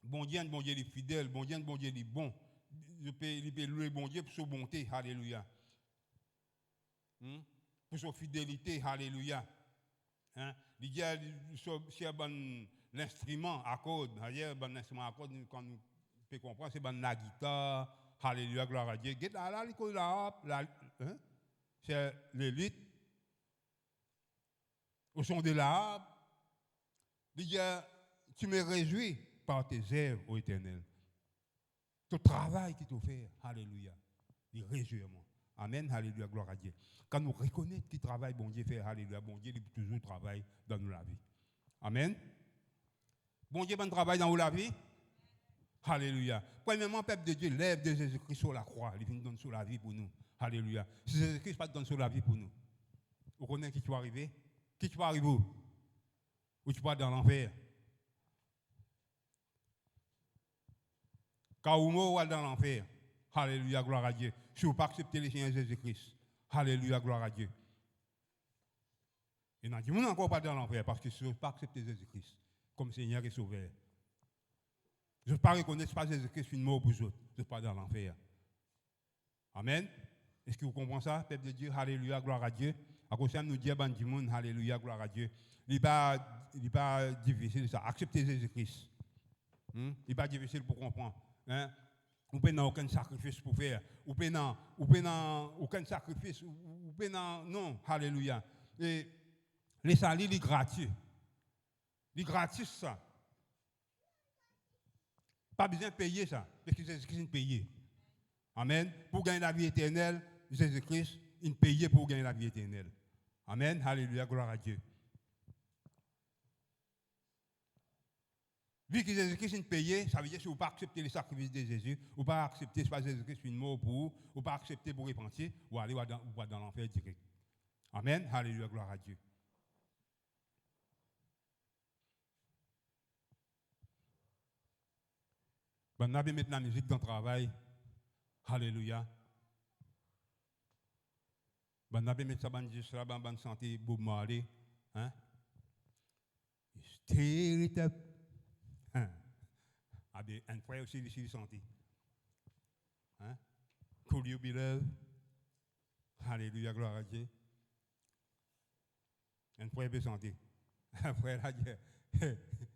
bon Dieu, il est fidèle, bon Dieu, il est bon. Il peut louer bon Dieu pour sa bonté, alléluia. Pour sa fidélité, alléluia. Il dit, c'est l'instrument à corde. D'ailleurs, l'instrument à corde, quand nous pouvons comprendre, c'est la guitare, alléluia, gloire à Dieu. C'est l'élite. Au son de la harpe, il dit, tu me réjouis par tes œuvres, ô Éternel. Ton travail qui t'a fait, alléluia. Il réjouit moi. Amen, alléluia, gloire à Dieu. Quand nous reconnaissons qu'il travaille, bon Dieu fait, alléluia, bon Dieu, il toujours travaille dans nos vie. Amen. Bon Dieu, bon travail dans la vie. Alléluia. Premièrement, peuple de Dieu, lève de Jésus-Christ sur la croix. Il vient donner sur la vie pour nous. Alléluia. Si Jésus-Christ pas donne sur la vie pour nous, vous connaissez qui tu vas arriver? Qui tu vas arriver où? Où tu vas dans l'enfer? Quand vous êtes dans l'enfer. Alléluia, gloire à Dieu. Si vous ne pas accepter le Seigneur Jésus-Christ. Alléluia, gloire à Dieu. Et nous disons encore pas dans l'enfer parce que si vous ne pas accepter Jésus-Christ comme Seigneur et Sauveur. Je ne peux pas reconnaître pas Jésus-Christ une mort pour vous autres. Je ne suis pas dans l'enfer. Amen. Est-ce que vous comprenez ça, peuple de Dieu? Alléluia, gloire à Dieu. À cause de ça, nous disons, alléluia, gloire à Dieu. Il n'est pas difficile ça. Accepter Jésus-Christ. Il n'est pas difficile pour comprendre. Vous n'avez aucun sacrifice pour faire. Vous n'avez aucun sacrifice. Non, alléluia. Et les salis, il est gratuit. Il est gratis ça. Pas besoin de payer ça. Parce que Jésus-Christ paye. Amen. Pour gagner la vie éternelle, Jésus-Christ, il paye pour gagner la vie éternelle. Amen. Alléluia, gloire à Dieu. Vu que Jésus-Christ est payé, ça veut dire que si vous ne pas accepter le sacrifice de Jésus, ou pas accepter ce Jésus-Christ une mort pour vous, ou pas accepter pour repentir, ou aller dans l'enfer direct. Amen. Alléluia, gloire à Dieu. Ben, on a bien mettre la musique dans le travail. Alléluia. Ben, on a bien mettre ça dans la bonne santé, Bob Marley. Hein? Stir it up. Hein? Ah bien, un frère aussi, il santé. Hein? Could you be loved? Alléluia, gloire à Dieu. Un frère peut santé. Un frère a dit,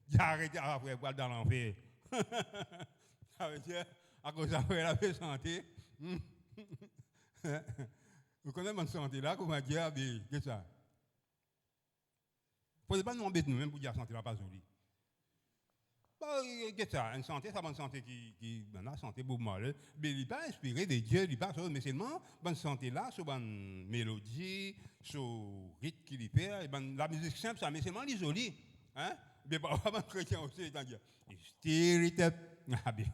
j'ai arrêté à frère pour dans l'enfer. Ça veut dire, à cause de frère peut santé. Vous connaissez mon santé là, comment dire, qu'est-ce que ça? Il ne faut pas nous embêter nous-mêmes pour dire que la santé n'est pas jolie. Qu'est-ce que ça? Une santé, c'est une santé qui la santé pour moi. Mais il n'est pas inspiré de Dieu, il n'est pas mais seulement bonne santé là, sur une mélodie, sur le rythme qu'il fait. La musique simple, ça, mais seulement les jolis. Hein? Mais pas un chrétien aussi, c'est-à-dire, stir it up. Ah bien,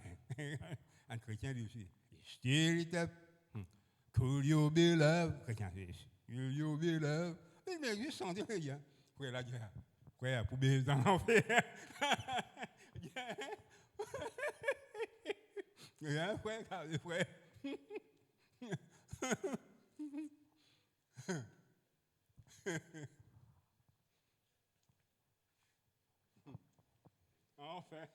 un chrétien lui aussi. Stir it up. Could you be loved? Chrétien, could you be loved? Mais juste sans dire rien. Frère, là, frère, pour baiser dans l'enfer. Frère, frère. Enfin,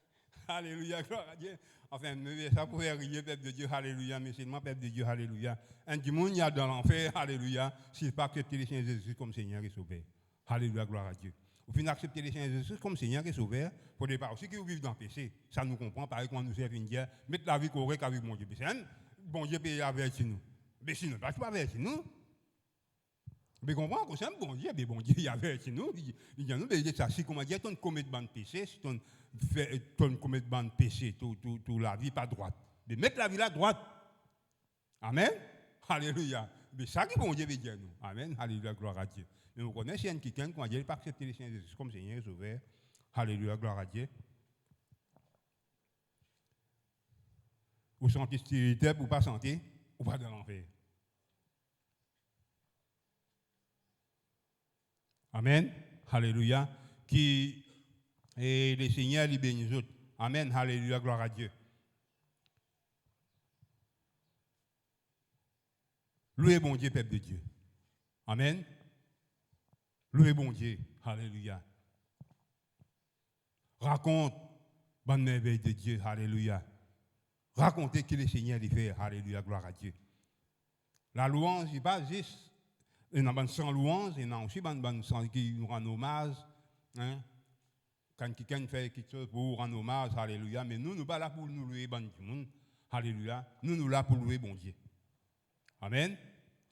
alléluia, gloire à Dieu. Enfin, ça pourrait rire, peuple de Dieu, alléluia, mais seulement peuple de Dieu, alléluia. Un du monde, il y a dans l'enfer, alléluia, s'il pas accepter le Seigneur Jésus comme Seigneur et Sauveur. Alléluia, gloire à Dieu. Au final, accepter le Seigneur Jésus comme Seigneur et Sauveur, il faut pas aussi qu'ils vivent dans le péché. Ça nous comprend, pareil, quand nous servons une guerre, mettre la vie correcte avec mon Dieu. Bon Dieu peut avertir nous. Mais sinon, pas avertir nous. Mais comprends que c'est un bon Dieu, mais bon Dieu, il avertit nous. Il dit nous, mais ça, si comment dire, tu commets de péché, si tu commets de péché, tu la vie pas droite. Mais mettre la vie là droite. Amen. Alléluia. Mais ça qui bon Dieu veut dire nous. Amen. Alléluia, gloire à Dieu. Mais vous connaissez un quelqu'un qui n'a pas accepté le Seigneur Jésus comme Seigneur et Sauveur. Alléluia, gloire à Dieu. Vous sentez spirituel, vous pas sentez, ou pas dans l'enfer. Amen. Alléluia. Qui et le Seigneur lui bénit nous autres. Amen. Alléluia. Gloire à Dieu. Louez bon Dieu, peuple de Dieu. Amen. Louez bon Dieu. Alléluia. Raconte bonne merveille de Dieu. Alléluia. Racontez que le Seigneur lui fait. Alléluia. Gloire à Dieu. La louange, n'est pas juste. Il y a sans louange, il y a aussi des sans qui nous rendent hommage. Hein? Quand quelqu'un fait quelque chose pour rendre hommage, alléluia. Mais nous, nous ne sommes pas là pour nous louer bon monde. Alléluia. Nous, nous sommes là pour louer bon Dieu. Amen.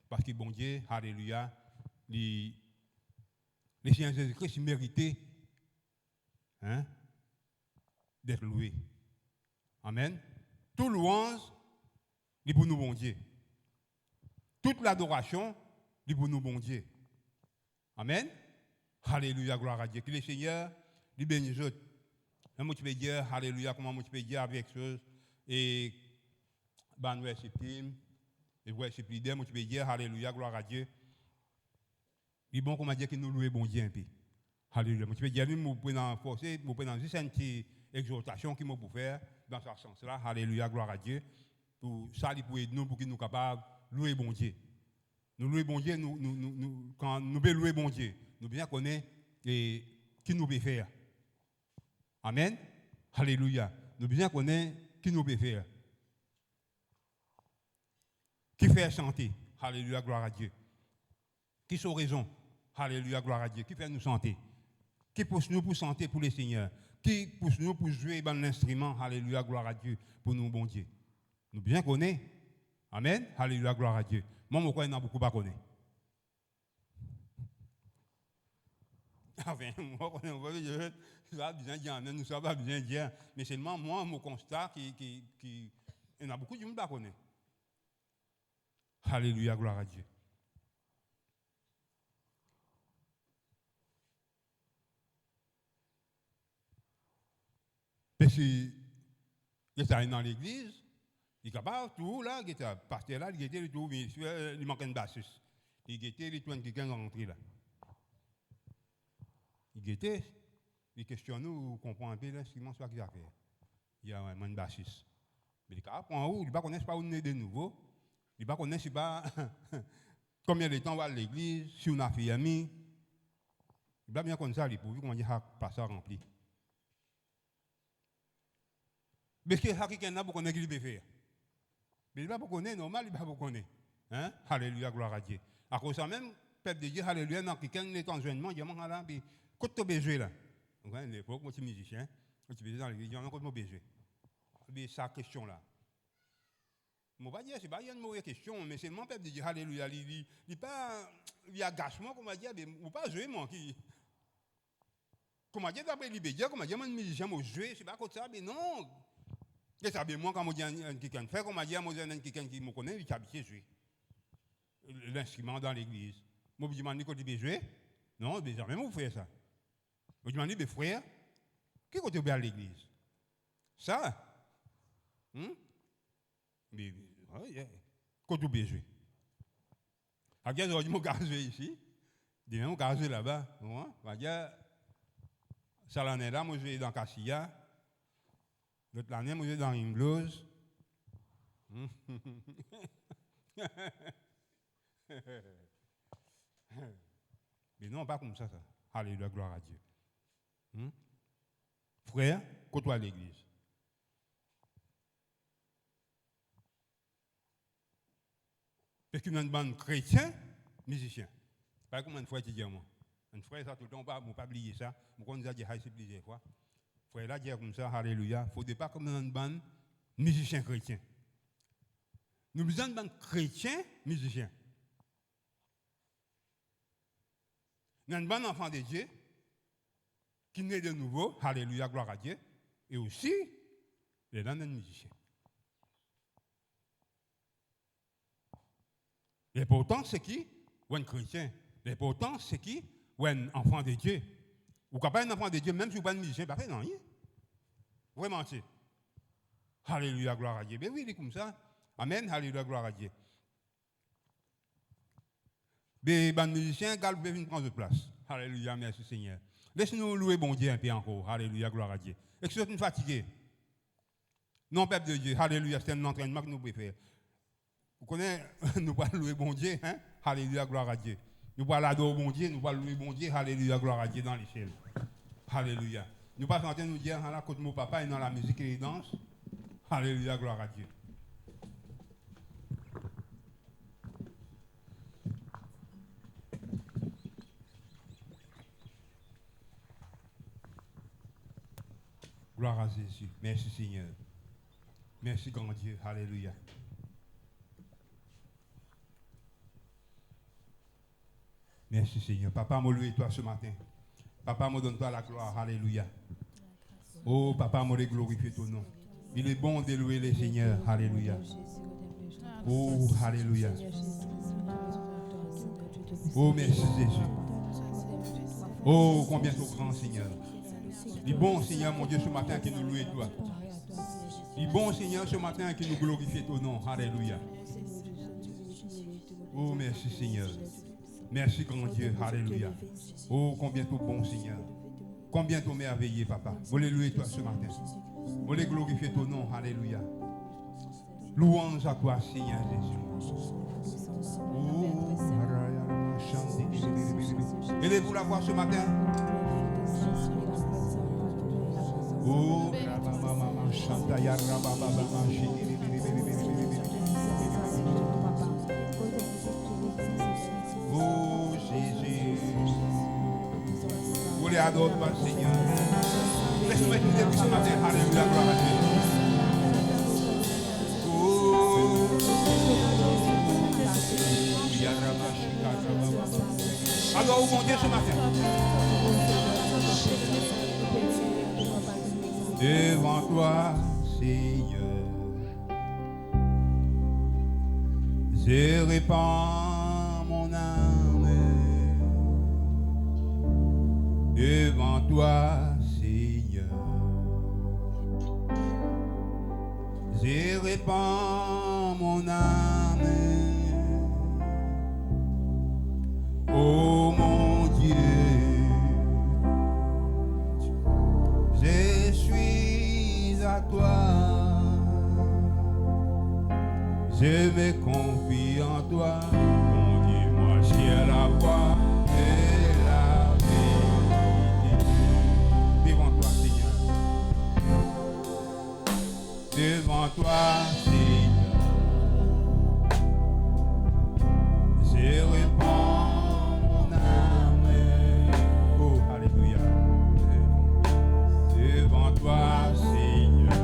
Parce que bon Dieu, alléluia, les Seigneur Jésus-Christ méritait d'être loué. Amen. Toute louange, c'est pour nous bon Dieu. Toute l'adoration, c'est pour nous bon Dieu. Amen. Alléluia, gloire à Dieu. Que le Seigneur lui bénisse. Comment tu peux dire, alléluia, comment tu peux dire avec chose et ben worship him, et worship leader, tu peux dire, alléluia, gloire à Dieu. Il est bon comment dire que nous louons bon Dieu un peu. Alléluia. Tu peux dire, nous prenons forcer, nous prenons juste une petite exhortation qui m'a pour faire dans ce sens-là. Alléluia, gloire à Dieu. Pour ça, il peut aider nous pour que nous soyons capables de louer bon Dieu. Nous louons bon Dieu, quand nous pouvons louer bon Dieu, nous bien connaissons qui nous peut faire. Amen. Alléluia. Nous bien connaissons qui nous peut faire. Qui fait chanter. Alléluia, gloire à Dieu. Qui sont raison. Alléluia, gloire à Dieu. Qui fait nous chanter. Qui pousse nous pour chanter pour le Seigneur. Qui pousse nous pour jouer dans l'instrument. Alléluia, gloire à Dieu. Pour nous, bon Dieu. Nous bien connaissons. Amen. Alléluia, gloire à Dieu. Moi, je crois beaucoup pas connaître. Enfin, moi, je vais bien dire, nous ne sommes pas bien dire, mais seulement moi, mon constat, il y a beaucoup de gens qui ne connaissent pas. Alléluia, gloire à Dieu. Parce que, il est dans l'église, il est capable, tout là, il est pasteur là, il était tout, il manque une bassiste. Il était, il tourne quelqu'un rentré là. Il était, il questionne nous, il comprend un peu l'instrument, ce qu'il a fait. Il y a un bassiste. Mais il est capable, il ne connaît pas où on est de nouveau. Il ne connaît pas combien de temps on va à l'église, si on a fait ami. Il va bien comme ça, il pourvu comment dire, pas ça rempli. Mais ce que quelqu'un n'a pas connaître qu'il peut faire. Mais il va pas connaître, normal, il va pas connaître. Hein? Alléluia, gloire à Dieu. À cause de ça même, peuple de Dieu, alléluia, dans quelqu'un est en joignement, il dit, là, mais quand tu as besoin là, vous voyez, l'époque, moi, je suis musicien, quand tu es dans l'église, il dit, quand tu as besoin. Mais sa question là. Je ne vais pas dire, ce n'est pas une mauvaise question, mais c'est mon peuple de Dieu, alléluia, il y a agacement, comment dire, mais je ne pas jouer, moi, qui. Comment dire, d'après l'Ibédia, comment dire, moi, musicien, je jouer, c'est pas comme ça, mais non. Et ça, moi, quand je dis quelqu'un fait, comment dire, moi, je quelqu'un qui me connaît, il est habitué à jouer. L'instrument dans l'église. Moi, je me dis, quand tu veux jouer, non, mais jamais vous faites ça. Je me dis, mais frère, qui est-ce que tu à l'église? Ça? Mais, quand tu veux jouer. Après, je dis, je vais jouer ici. Je vais jouer là-bas. Je vais dire, ça l'année là, moi, je vais dans Cassia. L'autre année, moi, je vais dans une blues. Mais non, pas comme ça. Alléluia, gloire à Dieu. Frère, côtoie l'église. Parce qu'il y a une bande chrétien, musicien. Pas comme un frère qui dit moi. Un frère, ça tout le temps, on ne pas oublier ça. On nous a dit ça plusieurs fois. Frère là, dit comme ça, alléluia. Il ne faut pas comme une bande musicien chrétien. Nous sommes une bande chrétien musicien. Nous sommes une bande enfant de Dieu qui naît de nouveau, alléluia, gloire à Dieu. Et aussi, les gens sont musiciens. L'important, c'est qui? Ou un chrétien. L'important, c'est qui? Ou un enfant de Dieu. Ou quand pas un enfant de Dieu, même si vous n'êtes pas un musicien, pas fait non, rien. Vraiment, c'est. Alléluia, gloire à Dieu. Ben oui, il est comme ça. Amen, alléluia, gloire à Dieu. Les musiciens, vous pouvez venir prendre votre place. Alléluia, merci Seigneur. Laisse-nous louer bon Dieu un peu encore. Alléluia, gloire à Dieu. Et que vous êtes fatigués. Non, peuple de Dieu. Alléluia, c'est un entraînement que nous préférons. Vous connaissez, nous allons louer bon Dieu, hein? Alléluia, gloire à Dieu. Nous allons adorer bon Dieu, nous allons louer bon Dieu, alléluia, gloire à Dieu dans les ciels. Alléluia. Nous ne pas chanter, nous dire, à la côte de mon papa et dans la musique et les danses. Alléluia, gloire à Dieu. Gloire à Jésus. Merci Seigneur. Merci grand Dieu. Alléluia. Merci Seigneur. Papa, moi loué toi ce matin. Papa, moi donne toi la gloire. Alléluia. Oh, papa, moi glorifier ton nom. Il est bon de louer le Seigneur. Alléluia. Oh, alléluia. Oh, merci Jésus. Oh, combien tu es grand Seigneur. Il est bon Seigneur, mon Dieu, ce matin qui nous loue toi. Il est bon Seigneur, ce matin qui nous glorifie ton nom. Alléluia. Oh, merci Seigneur. Merci grand Dieu, alléluia. Oh, combien tu es bon Seigneur. Combien tu es merveilleux, papa. Vous les louer toi ce matin. Vous les glorifier ton nom, alléluia. Louange à toi, Seigneur Jésus. Oh, aidez-vous la voir ce matin. Oh, oh Jésus, vous les adorez, Seigneur. Laisse-moi être ce matin, alléluia, gloire à Dieu. Oh, alors, où mon Dieu ce matin? Devant toi, Seigneur, je répands mon âme. Devant toi, Seigneur, je répands mon âme. Oh mon Dieu, je suis à toi. Je me confie en toi. Mon Dieu, moi j'ai la voix et la vérité. Devant toi, Seigneur. Devant toi, Seigneur. Je répands mon âme. Oh, alléluia. Devant toi, Seigneur.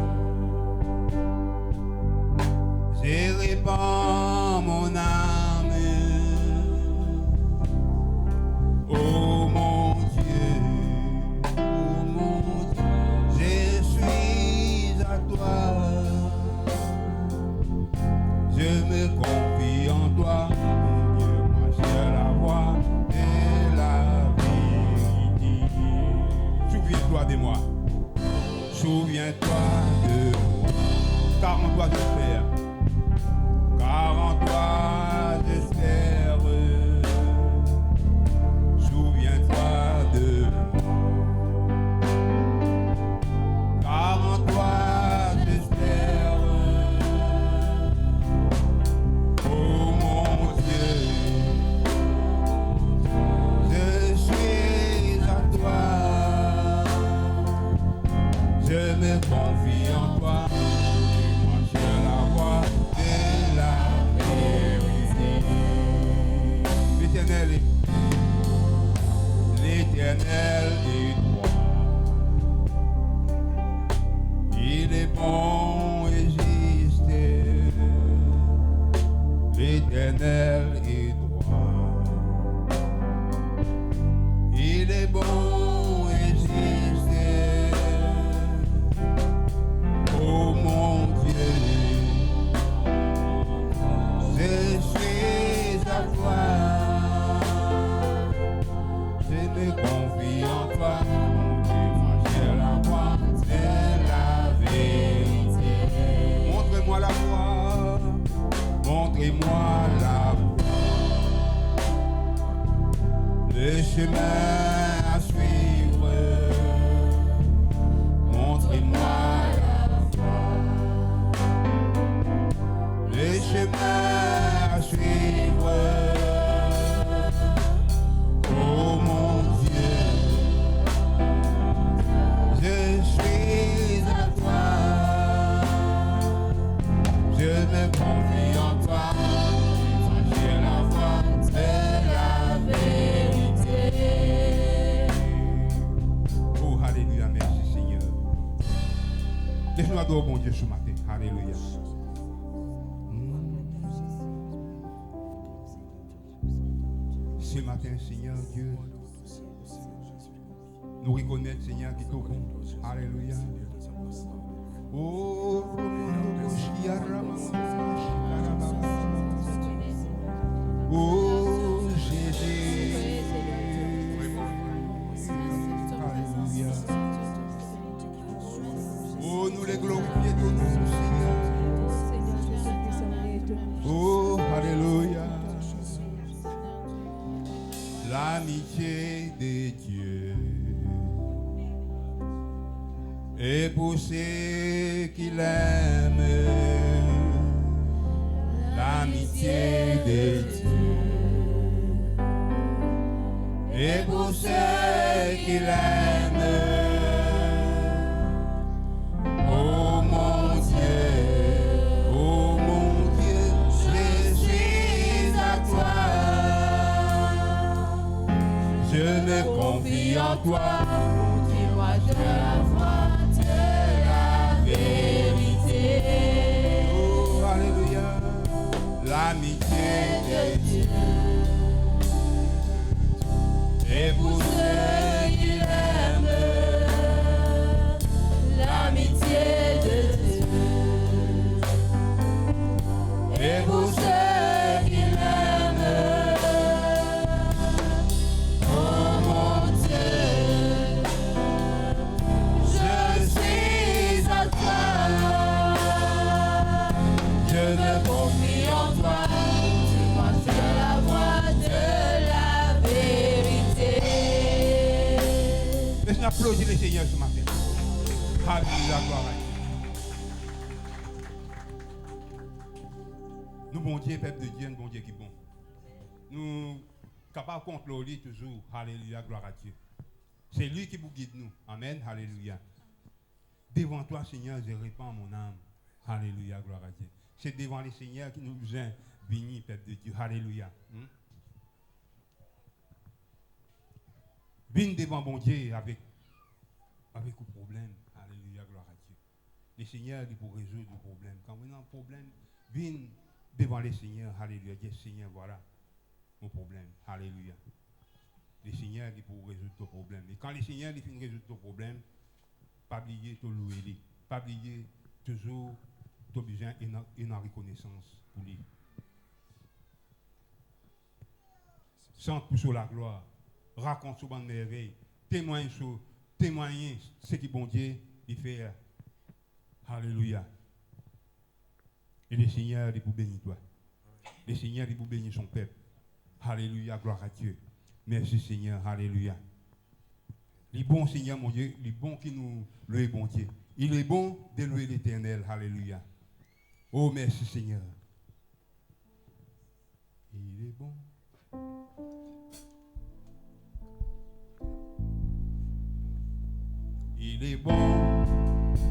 Je répands mon âme. Oh mon Dieu, je suis à toi. Je me confie en toi. Mon Dieu, moi j'ai la voix et la vérité. Souviens-toi de moi. Souviens-toi de moi. Car en toi j'espère. Car en toi j'espère. Souviens-toi de moi. Car en toi j'espère. Oh mon Dieu, je suis à toi. Je me confie en toi. Moi, sur la voie de la vérité. L'Éternel est droit. Il est bon et juste. L'Éternel est droit. Il est bon et juste. Oh mon Dieu, je suis à toi. Je me confie en toi, mon Dieu, moi j'ai la voie de la vérité. Montre-moi la voie, montrez-moi la voie, le chemin à suivre. Montrez-moi la voie, le chemin à suivre. Oh mon Dieu, je suis à toi. Je me confie en toi. J'ai la voie de la vérité. Oh, alléluia, merci Seigneur. Laisse-nous adorer bon Dieu ce matin. Alléluia. Ce matin, Seigneur Dieu, nous reconnaître, Seigneur, qui est au bon. Alléluia. Oh, oh, Jésus. Alléluia. Oh, nous les glorifions, ton nom, Seigneur. Oh, alléluia. L'amitié de Dieu est pour ceux qui l'aiment. L'amitié de Dieu est pour ceux qui l'aiment. Oh mon Dieu, je suis à toi. Je me confie en toi, dis-moi de la voie de la vérité. Oh, alléluia, l'amitié de Dieu est pour ceux qui l'aiment. L'amitié de Dieu est pour ceux qui l'aiment. Applaudissez le Seigneur ce matin. Alléluia, gloire à Dieu. Nous, bon Dieu, peuple de Dieu, nous, bon Dieu qui est bon. Nous, capables de contrôler toujours. Alléluia, gloire à Dieu. C'est lui qui vous guide nous. Amen, alléluia. Devant toi, Seigneur, je répands mon âme. Alléluia, gloire à Dieu. C'est devant le Seigneur qui nous vient bénir, peuple de Dieu. Alléluia. Viens devant bon Dieu avec un problème. Alléluia, gloire à Dieu. Le Seigneur est pour résoudre le problème. Quand vous avez un problème, viens devant le Seigneur. Alléluia. Dis Seigneur, voilà mon problème. Alléluia. Le Seigneur est pour résoudre ton problème. Et quand le Seigneur est pour résoudre ton problème, pas oublier de louer. Pas oublier toujours ton besoin et une reconnaissance pour lui. Chante pour la gloire. Raconte sur bonne merveille. Témoigne ce que bon Dieu il fait. Alléluia. Et le Seigneur est pour bénir toi. Le Seigneur est pour bénir son peuple. Alléluia, gloire à Dieu. Merci Seigneur, alléluia. Il est bon Seigneur mon Dieu, il est bon qui nous loue bon Dieu. Il est bon de louer l'Éternel, alléluia. Oh merci Seigneur. Il est bon. Il est bon.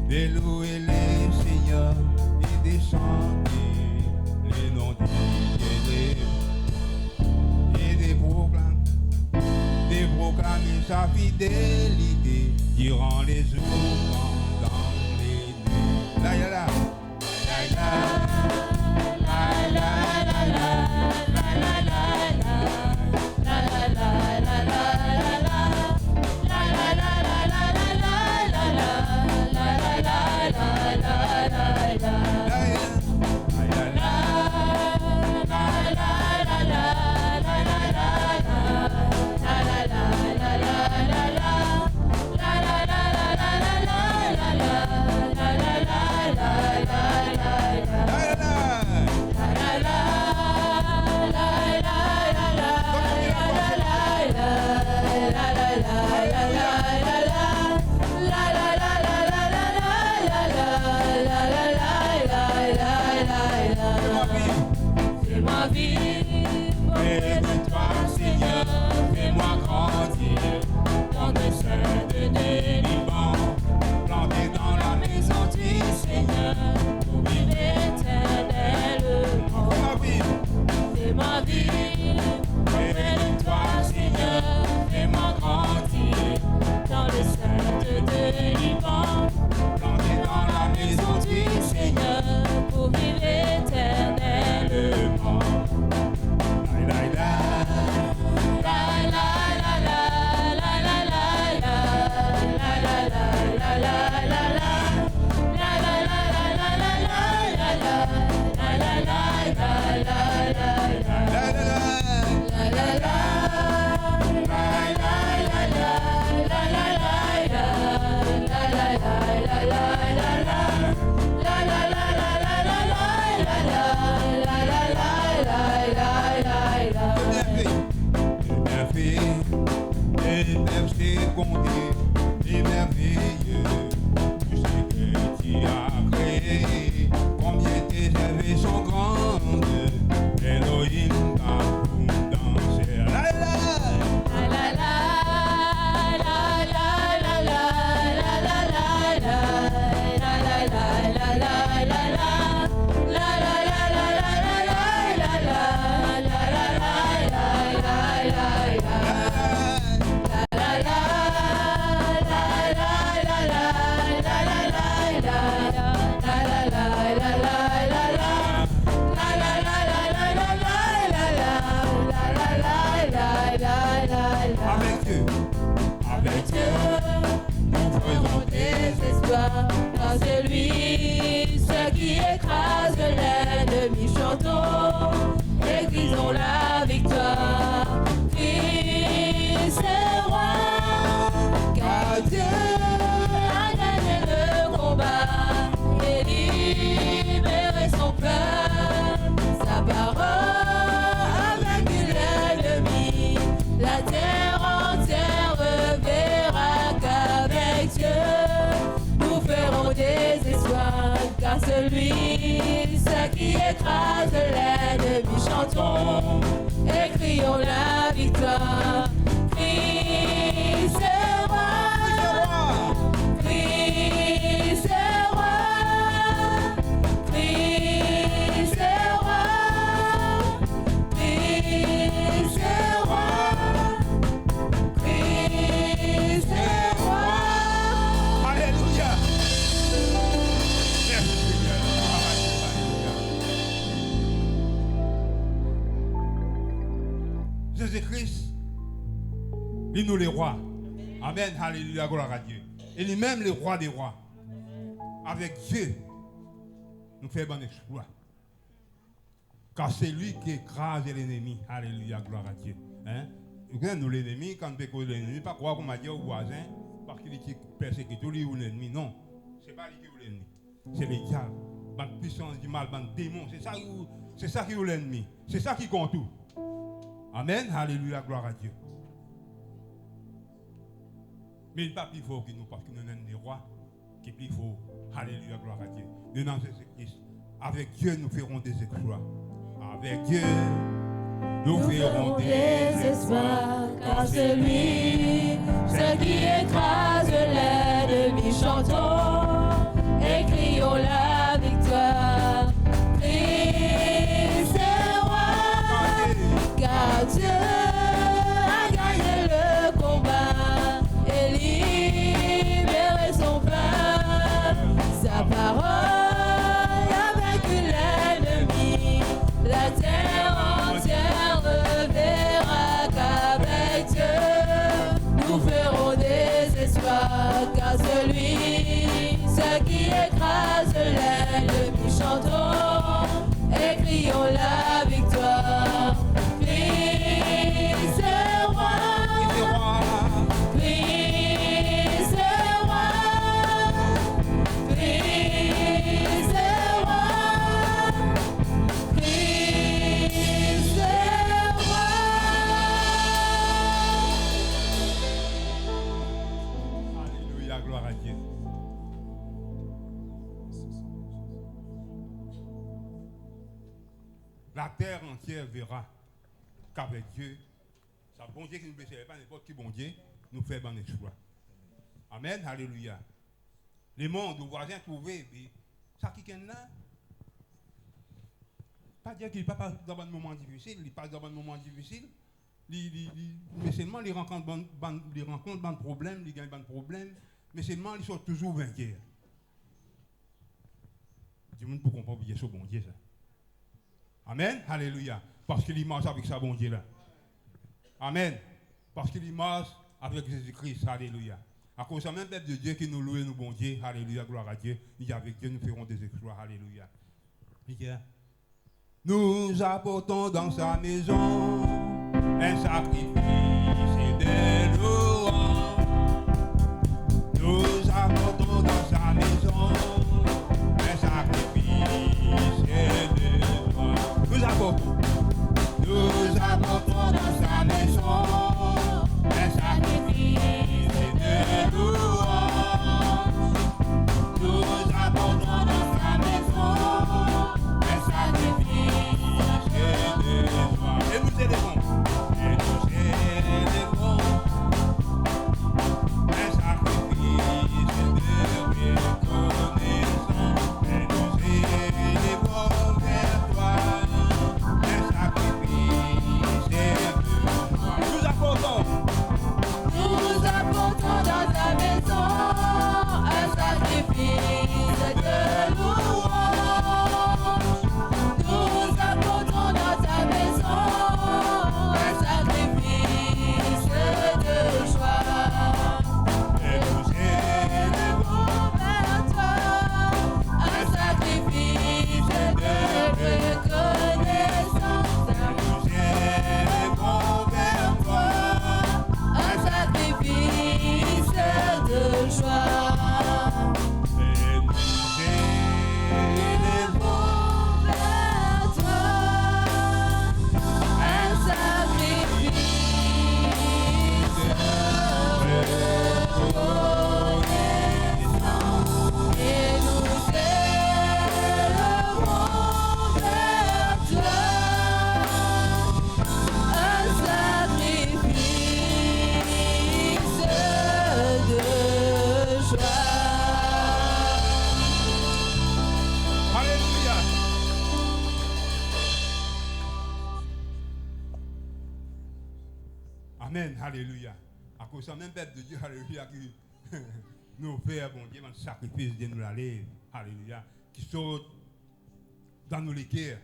de louer les Seigneurs et de chanter les noms d'Éternel et de proclamer sa fidélité durant les jours, pendant les nuits. Là, là, Jésus-Christ, il nous les rois. Amen, alléluia, gloire à Dieu. Et lui-même le roi des rois. Avec Dieu, nous fait bon exploit. Car c'est lui qui écrase l'ennemi. Alléluia, gloire à Dieu. Hein? Nous l'ennemi, quand nous pécons l'ennemi, pas croire qu'on m'a dit au voisin, parce qu'il est persécuté ou l'ennemi. Non, c'est pas lui qui est l'ennemi. C'est les diables, la puissance du mal, les démons. C'est ça qui est l'ennemi. C'est ça qui compte tout. Amen, alléluia, gloire à Dieu. Mais il n'est pas plus fort que nous, parce que nous sommes des rois qui est plus fort. Alléluia, gloire à Dieu. Nous dans Jésus-Christ. Avec Dieu, nous ferons des exploits. Avec Dieu, nous ferons des exploits. Car c'est lui, ce qui écrase l'ennemi, chantons. chantons et crions la victoire. Christ est roi, Christ est roi, Christ est roi, Christ est roi. Alléluia, gloire à Dieu. La terre entière verra qu'avec Dieu, c'est un bon Dieu qui nous blesse, pas n'importe qui bon Dieu, nous fait bon exploit. Amen, alléluia. Les mondes, nos voisins trouvés, ça qui est là, pas dire qu'il n'est pas dans un moment difficile, il passe dans un moment difficile, mais seulement les rencontres de problèmes, ils gagnent de problèmes, mais seulement ils sont toujours vainqueurs. Du monde pour comprendre bien ce bon Dieu ça. Amen, alléluia. Parce qu'il marche avec sa bon Dieu là. Amen. Parce qu'il marche avec Jésus-Christ, alléluia. À cause de même peuple de Dieu qui nous loue, nous bon Dieu, alléluia, gloire à Dieu. Il dit avec Dieu, nous ferons des exploits, alléluia. Nous apportons dans sa maison un sacrifice et des louanges. Nous apportons dans sa maison un sacrifice et des louanges. Nous apportons dans sa maison un sacrifice et des louanges. Nous apportons dans sa maison un sacrifice et des louanges. Et nous élevons un sacrifice de reconnaissance. Et nous élevons vers toi un sacrifice de joie. Nous apportons dans ta maison un sacrifice de louange. Nous apportons dans ta maison un sacrifice de joie. et nous élevons Vers toi un sacrifice de reconnaissance. nous élevons vers toi Un sacrifice de joie. et nous élevons Vers toi un sacrifice de reconnaissance. Et nous élevons vers toi un sacrifice de joie. Alléluia. Amen, alléluia. À cause de ça, même peuple de Dieu, alléluia, qui nous fait, bon Dieu, un sacrifice de nous la lève, alléluia, qui saute dans nos cœurs.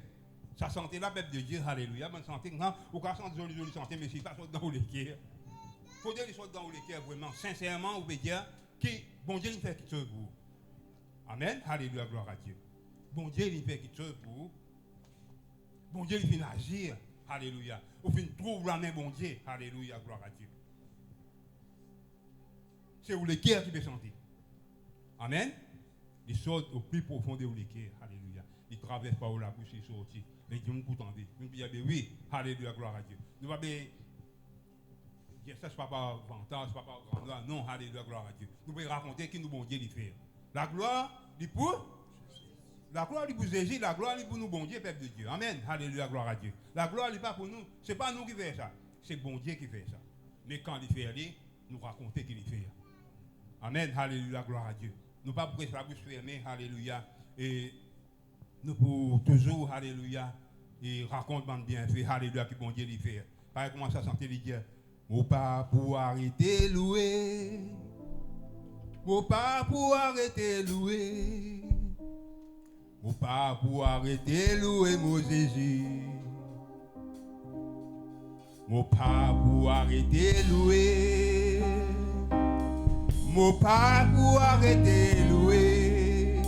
Sa santé là, peuple de Dieu, alléluia, bonne santé, non, ou quand on jolie santé, mais si pas saute dans les cœurs. Il faut dire qu'il saute dans les cœurs, vraiment, sincèrement, on peut dire que bon Dieu, il fait quelque chose pour vous. Amen, alléluia, gloire à Dieu. Bon Dieu, il fait quelque chose pour vous. Bon Dieu, il fait agir. Alléluia. Au fin, trouve la main, bon Dieu. Alléluia, gloire à Dieu. C'est où le cœur qui peut sentir. Amen. Il sort au plus profond de le cœur. Alléluia. Il traverse par où la bouche est sortie. Les gens pour tendre. Nous disons, oui, alléluia, gloire à Dieu. Nous allons dire, ça, c'est pas par vantage, c'est pas par grandeur. Non, alléluia, gloire à Dieu. Nous pouvons raconter qui nous, bon Dieu, il fait. La gloire, il pour. La gloire est pour Jésus, la gloire est pour nous, bon Dieu, peuple de Dieu. Amen. Alléluia, gloire à Dieu. La gloire n'est pas pour nous. Ce n'est pas nous qui faisons ça. C'est bon Dieu qui fait ça. Mais quand il fait aller, nous raconter qu'il fait. Amen. Alléluia, gloire à Dieu. Nous ne pas pour la bouche fermée. Alléluia. Et nous pour toujours, alléluia, et raconte bien fait. Alléluia, que bon Dieu lui fait. Pareil, comment ça sentait lui dire. Mon pas pour arrêter louer. Mon pas pour arrêter louer. Mon pas pour arrêter louer mon Jésus. Mon pas pour arrêter louer. Mon pas pour arrêter louer.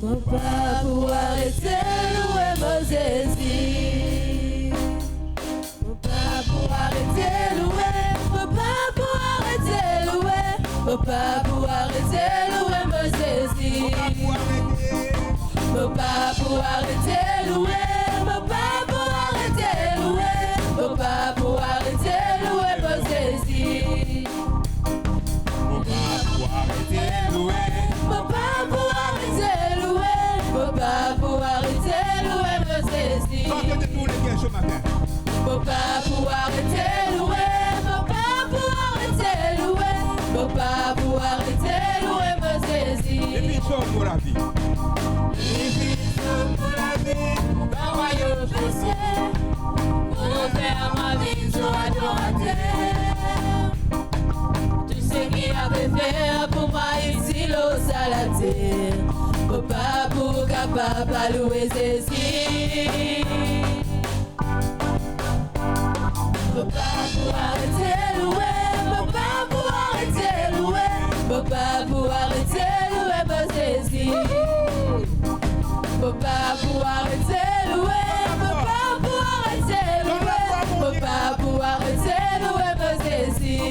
Mon pas pour arrêter louer Mosésie. Mon pas pour arrêter louer. Mon pas pour arrêter louer. Mon pas pour arrêter louer Mosésie. Mon pas pour arrêter louer. Mon pas pour arrêter louer. Mon pas pour arrêter louer Mosésie. Mon pas pour arrêter louer. Mon pas pour arrêter louer. Mon pas pour arrêter louer Mosésie. Chantez de tous les cœurs ce matin. Mon pas pour arrêter louer. Mon pas pour arrêter louer. Mon pas pour arrêter louer Mosésie. Et puis sauve pour la vie. Et puis sauve pour la vie. Dans le royaume péché. Pour faire ma vie sur adorateur. Tu sais qui avait fait pour moi ici l'eau à la terre. Mon pas pour capable à louer Jésus. Mon pas pour arrêter louer. Mon pas pour arrêter louer. Mon pas pour arrêter louer mon Jésus. Mon pas pour arrêter louer. Mon pas pour arrêter louer. Mon pas pour arrêter louer mon Jésus.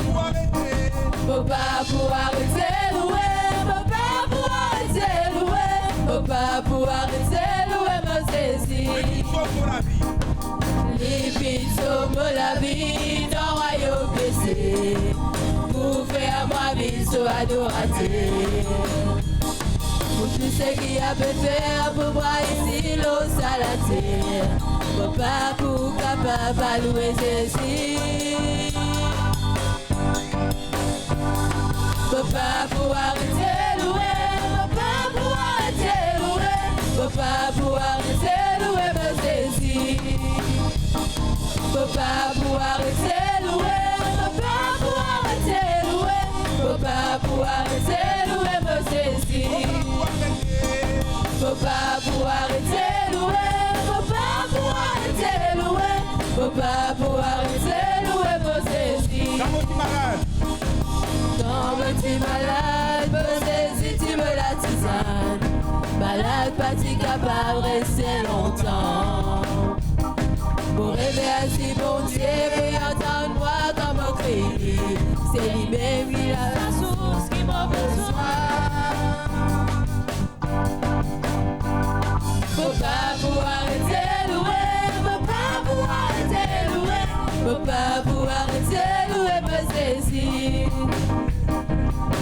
Pour arrêter. Mon pas pour arrêter louer. Mon pas pour arrêter louer. Mon pas pour arrêter louer mon Jésus. Et puis sauve pour la vie. Les filles sauvent la vie dans le royaume péché. Pour faire ma vie sur adorateur. Pour tous ceux qui a pu faire pour moi ici l'eau à la terre. Mon pas pour capable à louer Jésus. Mon pas pour arrêter louer. Mon pas pour arrêter louer. Mon pas pour arrêter louer mon Jésus. Mon pas pour arrêter louer. Mon pas pour arrêter louer. Mon pas pour arrêter louer mon Jésus. Mon pas pour arrêter louer. Mon pas pour arrêter louer. Mon pas pour arrêter louer mon Jésus. Dans mon petit malade. Quand me tu malade, mon Jésus tu me la tisane. Malade, pas tu capable de rester longtemps. Pour rêver ainsi, bon Dieu, puis entendre-moi comme un cri. C'est lui-même qui a la source qui m'a besoin. Mon pas pour arrêter louer, mon pas pour arrêter louer, mon pas pour arrêter louer mon Jésus.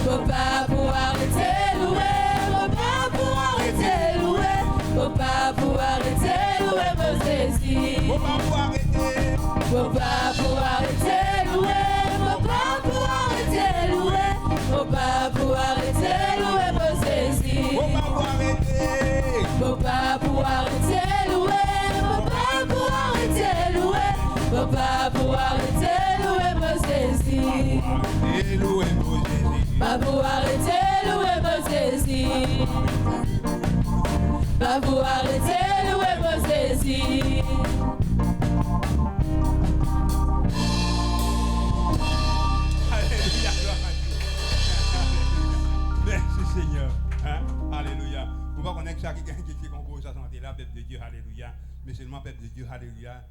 Mon pas pour arrêter louer, mon pas pour arrêter louer, mon pas pour arrêter louer mon Jésus. Mon pas pour arrêter. Mon pas pour arrêter louer, mon pas pour arrêter louer, mon pas pour arrêter louer mon Jésus. Mon pas pour arrêter. Mon pas pour arrêter louer, mon pas pour arrêter louer, mon pas pour arrêter louer mon Jésus. Et louer mon Jésus. Pas pour arrêter louer mon Jésus. Pas pour arrêter louer mon Jésus. Alléluia, gloire à Dieu. Merci Seigneur. Hein? Alléluia. Vous ne pouvez pas connaître chaque quelqu'un qui compose sa santé là, peuple de Dieu, alléluia. Mais seulement peuple de Dieu, alléluia.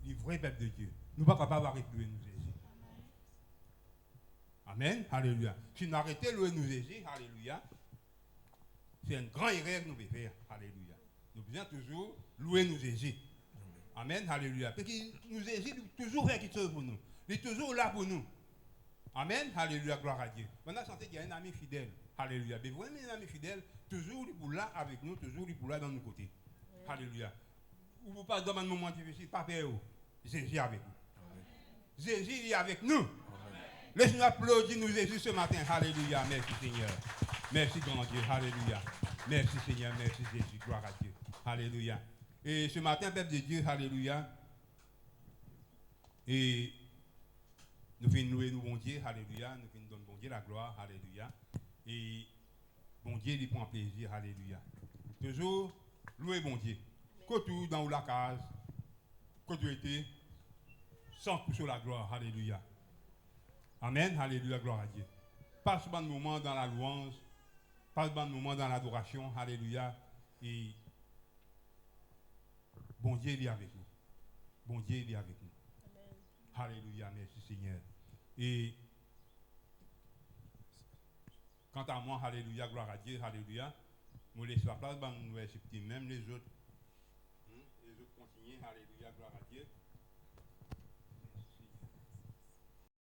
Le vrai peuple de Dieu. Nous ne pouvons pas capables d'arrêter louer nous Jésus. Amen. Alléluia. Si nous arrêtons de louer nous Jésus, alléluia, c'est une grande erreur que nous pouvons faire. Alléluia. Nous devons toujours louer nous Jésus. Amen. Alléluia. Parce que nous Jésus toujours fait quelque chose pour nous. Il est toujours là pour nous. Amen. Alléluia. Gloire à Dieu. Maintenant, sentez qu'il y a un ami fidèle. Alléluia. Mais vous voyez un ami fidèle, toujours il est là avec nous, toujours il est là dans nos côtés. Alléluia. Ou vous pas dans un moment difficile, pas peur. Jésus est avec nous. Jésus est avec nous. Laissez-nous applaudir nous Jésus ce matin. Alléluia. Merci Seigneur. Merci grand Dieu. Alléluia. Merci Seigneur. Merci Jésus. Gloire à Dieu. Alléluia. Et ce matin, peuple de Dieu, alléluia. Et nous venons louer nous bon Dieu. Alléluia. Nous venons donner bon Dieu la gloire. Alléluia. Et bon Dieu, il prend plaisir. Alléluia. Toujours louer bon Dieu. Que tout dans la case. Que Dieu était. Sans toucher la gloire. Alléluia. Amen. Alléluia. Gloire à Dieu. Pas seulement de moment dans la louange. Pas de moment dans l'adoration, alléluia. Et bon Dieu il est avec nous. Bon Dieu il est avec nous. Amen. Alléluia, merci Seigneur. Et quant à moi, alléluia, gloire à Dieu, alléluia. Je laisse la place, nous accepter même les autres. Les autres continuent, alléluia, gloire à Dieu.